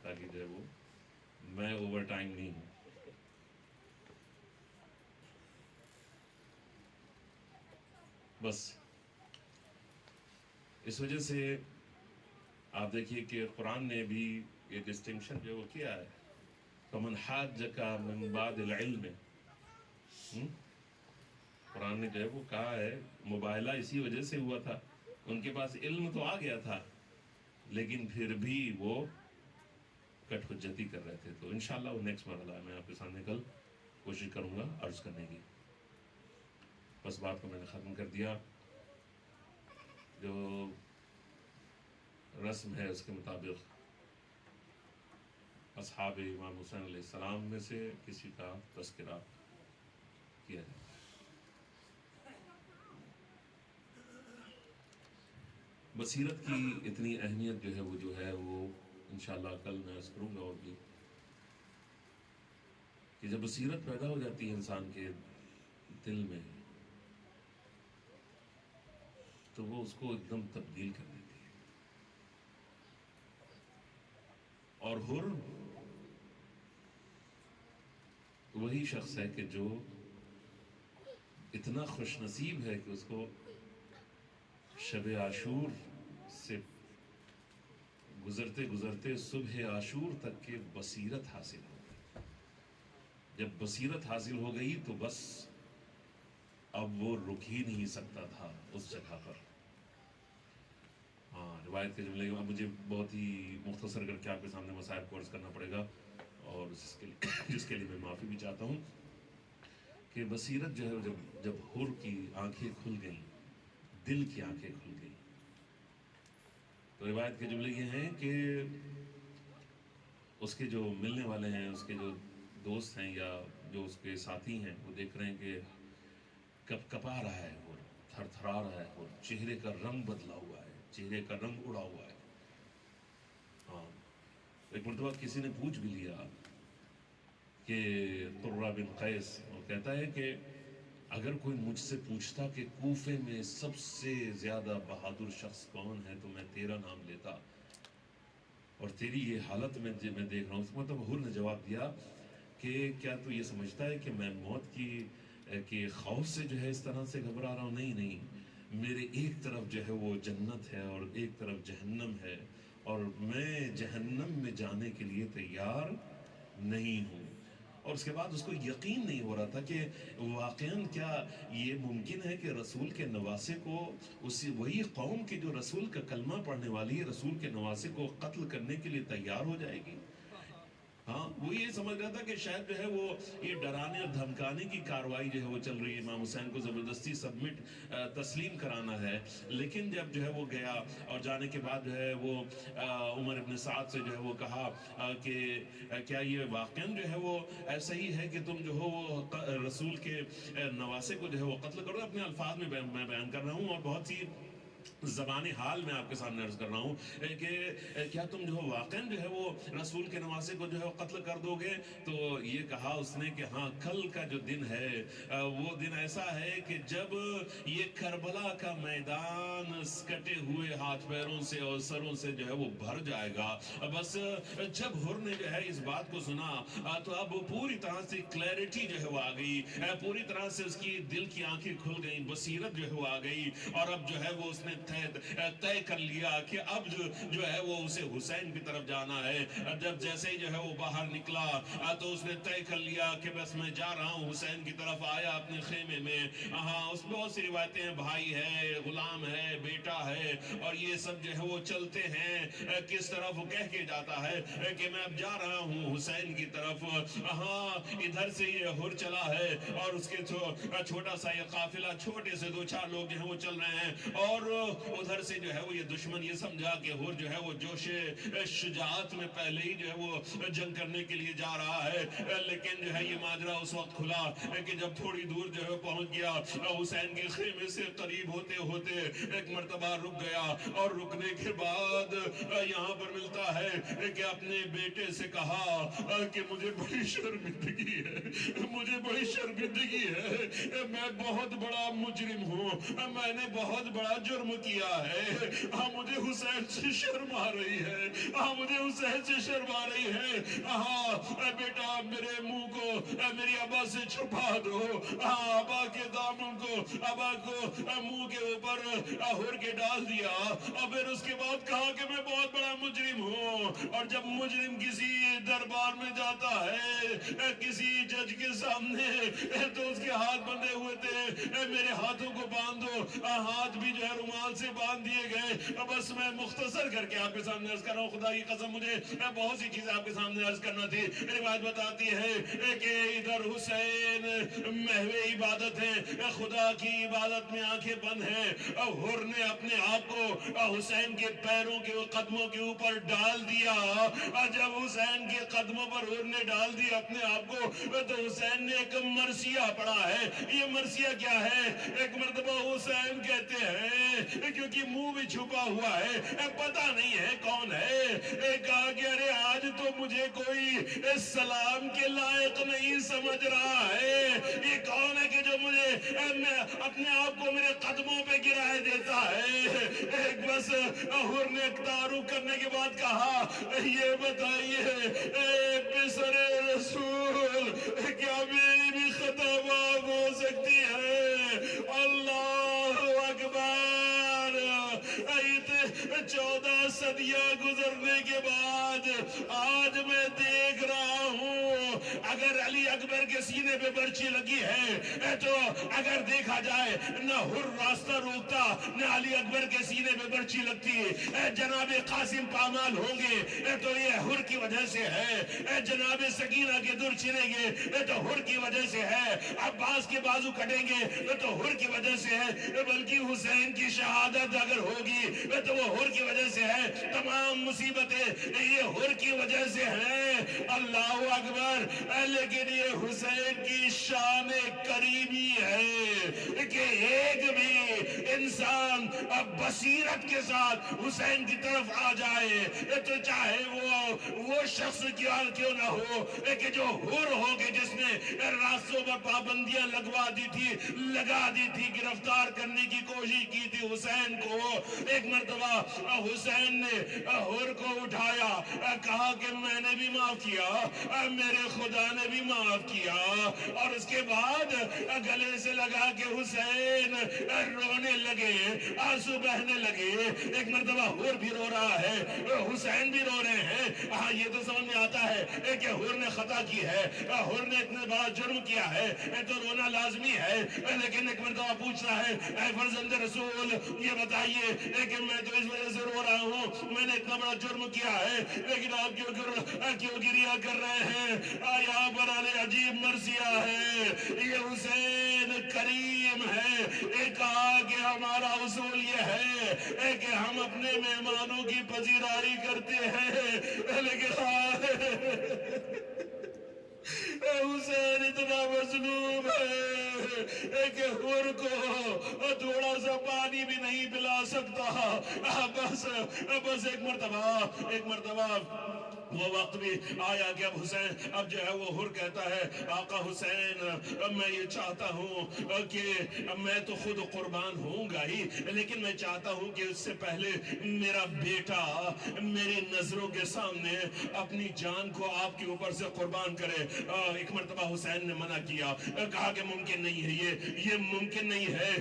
تاکہ جو ہے وہ میں اوور ٹائم نہیں ہوں. بس اس وجہ سے آپ دیکھیے کہ قرآن نے بھی یہ ڈسٹنکشن جو وہ کیا ہے, فمن حاجک من بعد العلم. قرآن نے جو ہے وہ کہا ہے, مباہلہ اسی وجہ سے ہوا تھا. ان کے پاس علم تو آ گیا تھا لیکن پھر بھی وہ کٹ حجتی کر رہے تھے. تو انشاءاللہ وہ نیکسٹ مرحلہ ہے. میں آپ کے سامنے کل کوشش کروں گا عرض کرنے کی. بس بات کو میں نے ختم کر دیا. جو رسم ہے اس کے مطابق اصحاب امام حسین علیہ السلام میں سے کسی کا تذکرہ کیا جائے. بصیرت کی اتنی اہمیت جو ہے وہ انشاءاللہ کل میں عرض کروں گا. اور بھی کہ جب بصیرت پیدا ہو جاتی ہے انسان کے دل میں تو وہ اس کو ایک دم تبدیل کر دیتی ہے. اور حر وہی شخص ہے کہ جو اتنا خوش نصیب ہے کہ اس کو شب عاشور سے گزرتے گزرتے صبح عاشور تک کے بصیرت حاصل ہو گئی. جب بصیرت حاصل ہو گئی تو بس اب وہ رک ہی نہیں سکتا تھا اس جگہ پر. ہاں, روایت کے جملے مجھے بہت ہی مختصر کر کے آپ کے سامنے مسائل کو عرض کرنا پڑے گا, اور جس کے لیے میں معافی بھی چاہتا ہوں. کہ بصیرت جو ہے جب حر کی آنکھیں کھل گئیں, دل کی آنکھیں کھل گئیں, تو روایت کے جملے یہ ہیں کہ اس کے جو ملنے والے ہیں, اس کے جو دوست ہیں یا جو اس کے ساتھی ہیں, وہ دیکھ رہے ہیں کہ کپ کپا رہا ہے اور تھر تھرا رہا ہے اور چہرے کا رنگ بدلا ہوا ہے, چہرے کا رنگ اڑا ہوا ہے. ہاں, ایک مرتبہ کسی نے پوچھ بھی لیا کہ قرہ بن قیس, وہ کہتا ہے کہ اگر کوئی مجھ سے پوچھتا کہ کوفے میں سب سے زیادہ بہادر شخص کون ہے تو میں تیرا نام لیتا, اور تیری یہ حالت میں دیکھ رہا ہوں. مطلب حر نے جواب دیا کہ کیا تو یہ سمجھتا ہے کہ میں موت کی خوف سے جو ہے اس طرح سے گھبرا رہا ہوں؟ نہیں, میرے ایک طرف جو ہے وہ جنت ہے اور ایک طرف جہنم ہے, اور میں جہنم میں جانے کے لیے تیار نہیں ہوں. اور اس کے بعد اس کو یقین نہیں ہو رہا تھا کہ واقعاً کیا یہ ممکن ہے کہ رسول کے نواسے کو, وہی قوم کی جو رسول کا کلمہ پڑھنے والی ہے, رسول کے نواسے کو قتل کرنے کے لیے تیار ہو جائے گی. ہاں, وہ یہ سمجھ رہا تھا کہ شاید جو ہے وہ یہ ڈرانے اور دھمکانے کی کاروائی جو ہے وہ چل رہی ہے, امام حسین کو زبردستی تسلیم کرانا ہے. لیکن جب جو ہے وہ گیا اور جانے کے بعد جو ہے وہ عمر ابن سعد سے جو ہے وہ کہا کہ کیا یہ واقعاً جو ہے وہ ایسا ہی ہے کہ تم جو ہو وہ رسول کے نواسے کو جو ہے وہ قتل کرو؟ اپنے الفاظ میں میں بیان کر رہا ہوں اور بہت سی زبان حال میں آپ کے سامنے عرض کر رہا ہوں کہ کیا تم جو ہے واقعاً جو ہے وہ رسول کے نواسے کو جو ہے وہ قتل کر دو گے؟ تو یہ کہا اس نے کہ ہاں, کل کا جو دن ہے وہ دن ایسا ہے کہ جب یہ کربلا کا میدان کٹے ہوئے ہاتھ پیروں سے اور سروں سے جو ہے وہ بھر جائے گا. بس جب حر نے جو ہے اس بات کو سنا تو اب پوری طرح سے کلیئرٹی جو ہے وہ آ گئی, پوری طرح سے اس کی دل کی آنکھیں کھل گئیں, بصیرت جو ہے وہ آ گئی, اور اب جو ہے وہ اس نے عہد طے کر لیا کہ اب جو ہے وہ اسے حسین کی طرف جانا ہے. جب جیسے ہی جو ہے وہ باہر نکلا تو اس نے طے کر لیا کہ بس میں جا رہا ہوں حسین کی طرف. آیا اپنے خیمے میں, ہاں اس بہت سی روایتیں ہیں, بھائی ہے, غلام ہے, بیٹا ہے, اور یہ سب جو ہے وہ چلتے ہیں. کس طرف وہ کہہ کے جاتا ہے کہ میں اب جا رہا ہوں حسین کی طرف. ہاں ادھر سے یہ ہر چلا ہے اور اس کے چھوٹا سا یہ قافلہ, چھوٹے سے 2-4 لوگ جو ہے وہ چل رہے ہیں, اور ادھر سے جو ہے وہ یہ دشمن یہ سمجھا کہ ہر جو ہے وہ جوش شجاعت میں پہلے ہی جو ہے وہ جنگ کرنے کے لیے جا رہا ہے. لیکن جو ہے یہ ماجرا اس وقت کھلا کہ جب تھوڑی دور جو ہے پہنچ گیا, حسین کے خیمے سے قریب ہوتے ہوتے ایک مرتبہ رک گیا, اور رکنے کے بعد یہاں پر ملتا ہے کہ اپنے بیٹے سے کہا کہ مجھے بڑی شرمندگی ہے, مجھے بڑی شرمندگی ہے, میں بہت بڑا مجرم ہوں, میں نے بہت بڑا جرم کیا ہے. ہاں مجھے حسین سے شرم آ رہی ہے, ہاں مجھے حسین سے شرم آ رہی ہے. ہاں بیٹا میرے منہ کو میری ابا سے چھپا دو. ہاں ابا کے دامن کو, ابا کو منہ کے اوپر ہر کے ڈال دیا, اور پھر اس کے بعد کہا کہ میں بہت بڑا مجرم ہوں. اور جب مجرم کسی دربار میں جاتا ہے کسی جج کے سامنے, تو اس کے ہاتھ بندھے ہوئے تھے, میرے ہاتھوں کو باندھ دو. ہاتھ بھی جو ہے رومال سے باندھ دیے گئے. بس میں مختصر کر کے آپ کے سامنے عرض کر رہا ہوں, خدا کی قسم مجھے بہت سی چیزیں آپ کے سامنے عرض کرنا تھی. روایت بتاتی ہے کہ ادھر حسین محو عبادت ہے, خدا کی عبادت میں آنکھیں بند ہیں. ہر نے اپنے آپ کو حسین کے پیروں کے قدموں کے اوپر ڈال دیا. جب حسین کے قدموں پر ہر نے ڈال دیا اپنے آپ کو, تو حسین نے ایک مرثیہ پڑھا ہے. یہ مرثیہ کیا ہے؟ ایک مرتبہ حسین کہتے ہیں, کیونکہ منہ بھی چھپا ہوا ہے, پتہ نہیں ہے کون ہے, کہا کہ ارے آج تو مجھے کوئی سلام کے لائق نہیں سمجھ رہا ہے. یہ کون ہے کہ جو مجھے اپنے آپ کو میرے قدموں پہ گرائے دیتا ہے. ایک بس ہر نے تعارف کرنے کے بعد کہا, یہ بتائیے اے پسر رسول, کیا میری بھی خطا معاف ہو سکتی ہے؟ اللہ اکبر. 14 صدیاں گزرنے کے بعد آج میں دیکھ رہا ہوں, اگر علی اکبر کے سینے پہ برچی لگی ہے تو اگر دیکھا جائے نہ ہر راستہ روکتا نہ علی اکبر کے سینے پہ برچی لگتی. جناب قاسم پامال ہوں گے تو یہ ہر کی وجہ سے ہے, جناب سکینہ کے در چریں گے تو ہر کی وجہ سے ہے, عباس کے بازو کٹیں گے تو ہر کی وجہ سے ہے, بلکہ حسین کی شہادت اگر ہوگی تو وہ ہر کی وجہ سے ہے. تمام مصیبتیں یہ ہر کی وجہ سے ہیں. اللہ اکبر. لیکن یہ حسین کی شان کریمی ہے کہ ایک بھی انسان بصیرت کے ساتھ حسین کی طرف آ جائے تو چاہے وہ شخص کیوں نہ ہو, کہ جو ہر ہو کے جس نے راستوں پر پابندیاں لگا دی تھی, گرفتار کرنے کی کوشش کی تھی حسین کو. ایک مرتبہ حسین نے ہر کو اٹھایا, کہا کہ میں نے بھی معاف کیا, میرے خدا نے بھی معاف کیا. اور اس کے بعد گلے سے لگا کے حسین رونے لگے, آنسو بہنے لگے. ایک مرتبہ ہر بھی رو رہا ہے, حسین بھی رو رہے ہیں. ہاں یہ تو سمجھ میں آتا ہے کہ ہر نے خطا کی ہے, ہر نے اتنا بڑا جرم کیا ہے تو رونا لازمی ہے. لیکن ایک مرتبہ پوچھتا ہے, اے فرزند رسول یہ بتائیے کہ میں تو اس وجہ سے رو رہا ہوں, میں نے اتنا بڑا جرم کیا ہے, لیکن آپ کیوں گریا کر رہے ہیں؟ یہاں پر عجیب مرثیہ ہے, یہ حسین کریم ہے. ایک آگے ہمارا اصول یہ ہے کہ ہم اپنے مہمانوں کی پذیرائی کرتے ہیں, لیکن حسین اتنا مظلوم ہے کہ ہر کو تھوڑا سا پانی بھی نہیں پلا سکتا. بس ایک مرتبہ وہ وقت بھی آیا کہ اب حسین اب جو ہے وہ ہر کہتا ہے, آقا حسین میں یہ چاہتا ہوں کہ میں تو خود قربان ہوں گا ہی, لیکن میں چاہتا ہوں کہ اس سے پہلے میرا بیٹا میری نظروں کے سامنے اپنی جان کو آپ کے اوپر سے قربان کرے. ایک مرتبہ حسین نے منع کیا، کہا کہ ممکن نہیں ہے، یہ ممکن نہیں ہے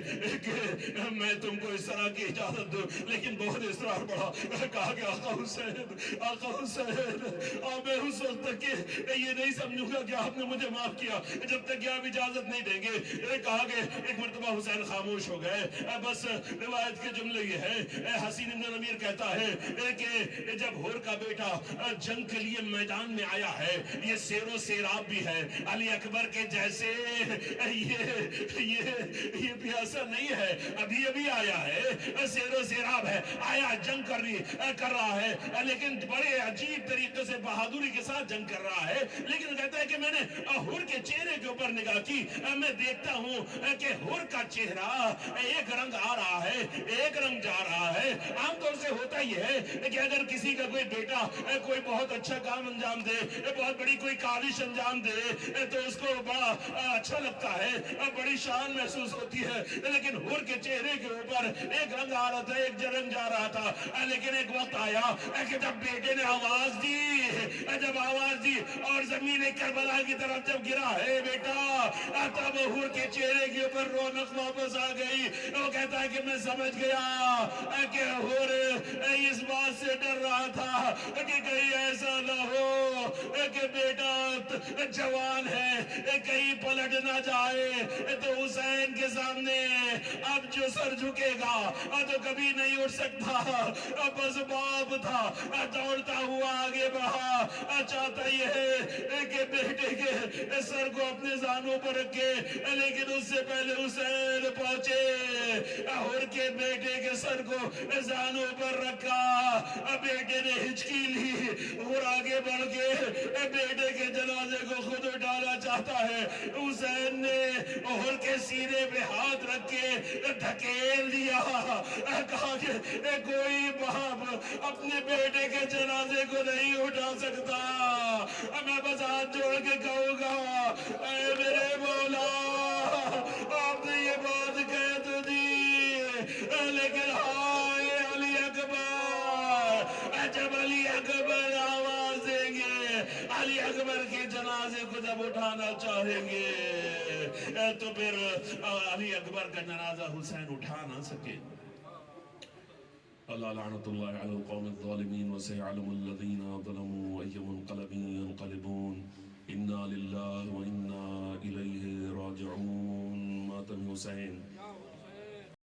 کہ میں تم کو اس طرح کی اجازت دوں، لیکن بہت اصرار بڑھا، کہا کہ آقا حسین، آقا حسین، میں اس وقت تک کہ یہ نہیں سمجھوں گا کہ آپ نے مجھے معاف کیا جب تک کہ آپ اجازت نہیں دیں گے۔ کہا کہ ایک مرتبہ حسین خاموش ہو گئے۔ بس روایت کے جملے یہ ہے، حسین بن نمیر کہتا ہے کہ جب ہور کا بیٹا جنگ کے لیے میدان میں آیا ہے، یہ سیر و سیراب بھی ہے، علی اکبر کے جیسے یہ پیاسا نہیں ہے، ابھی ابھی آیا ہے، سیر و سیراب ہے، آیا جنگ کر رہا ہے، لیکن بڑے عجیب طریقے سے بہادری کے ساتھ جنگ کر رہا ہے۔ لیکن کہتا ہے کہ میں نے ہور کے چہرے کے اوپر نگاہ کی، میں دیکھتا ہوں کہ ہور کا چہرہ ایک رنگ آ رہا ہے، ایک رنگ جا رہا ہے۔ عام طور سے ہوتا یہ ہے کہ اگر کسی کا کوئی بیٹا کوئی بہت اچھا کام انجام دے، بہت بڑی کوئی کاوش انجام دے، تو اس کو بڑا اچھا لگتا ہے، بڑی شان محسوس ہوتی ہے۔ لیکن ہور کے چہرے کے اوپر ایک رنگ آ رہا تھا، ایک رنگ جا رہا تھا۔ لیکن ایک وقت آیا کہ جب بیٹے نے آواز دی اور زمین کربلا کی طرف جب گرا ہے بیٹا، تب ہور کے چہرے کے اوپر رونق واپس آ گئی۔ وہ کہتا ہے کہ میں سمجھ گیا کہ ہور اس بات سے ڈر رہا تھا کہ کہیں ایسا نہ ہو کہ بیٹا جوان ہے، کہیں پلٹ نہ جائے تو حسین کے سامنے اب جو سر جھکے گا تو کبھی نہیں اٹھ سکتا۔ بس باپ تھا، دوڑتا ہوا آگے بڑھا، چاہتا یہ ہے کہ بیٹے کے سر کو اپنے زانوں پر رکھے، لیکن اس سے پہلے حسین پہنچے اور کے بیٹے کے سر کو زانوں پر رکھا۔ بیٹے نے ہچکی لی اور آگے بڑھ کے بیٹے کے جنازے کو خود اٹھانا چاہتا ہے۔ حسین نے اور کے سینے پہ ہاتھ رکھ کے دھکیل دیا، کہا کہ کوئی باپ اپنے بیٹے کے جنازے کو نہیں اٹھا سکتا۔ میں بس ہاتھ جوڑ کے کہوں گا، اے میرے مولا، آپ نے یہ بات کہہ تو دی، لیکن ہائے علی اکبر، جب علی اکبر آواز دیں گے، علی اکبر کے جنازے کو جب اٹھانا چاہیں گے تو پھر علی اکبر کا جنازہ حسین اٹھا نہ سکے۔ اللہ لعنت اللہ علی القوم الظالمین وسيعلم الذین ظلموا أي منقلب ينقلبون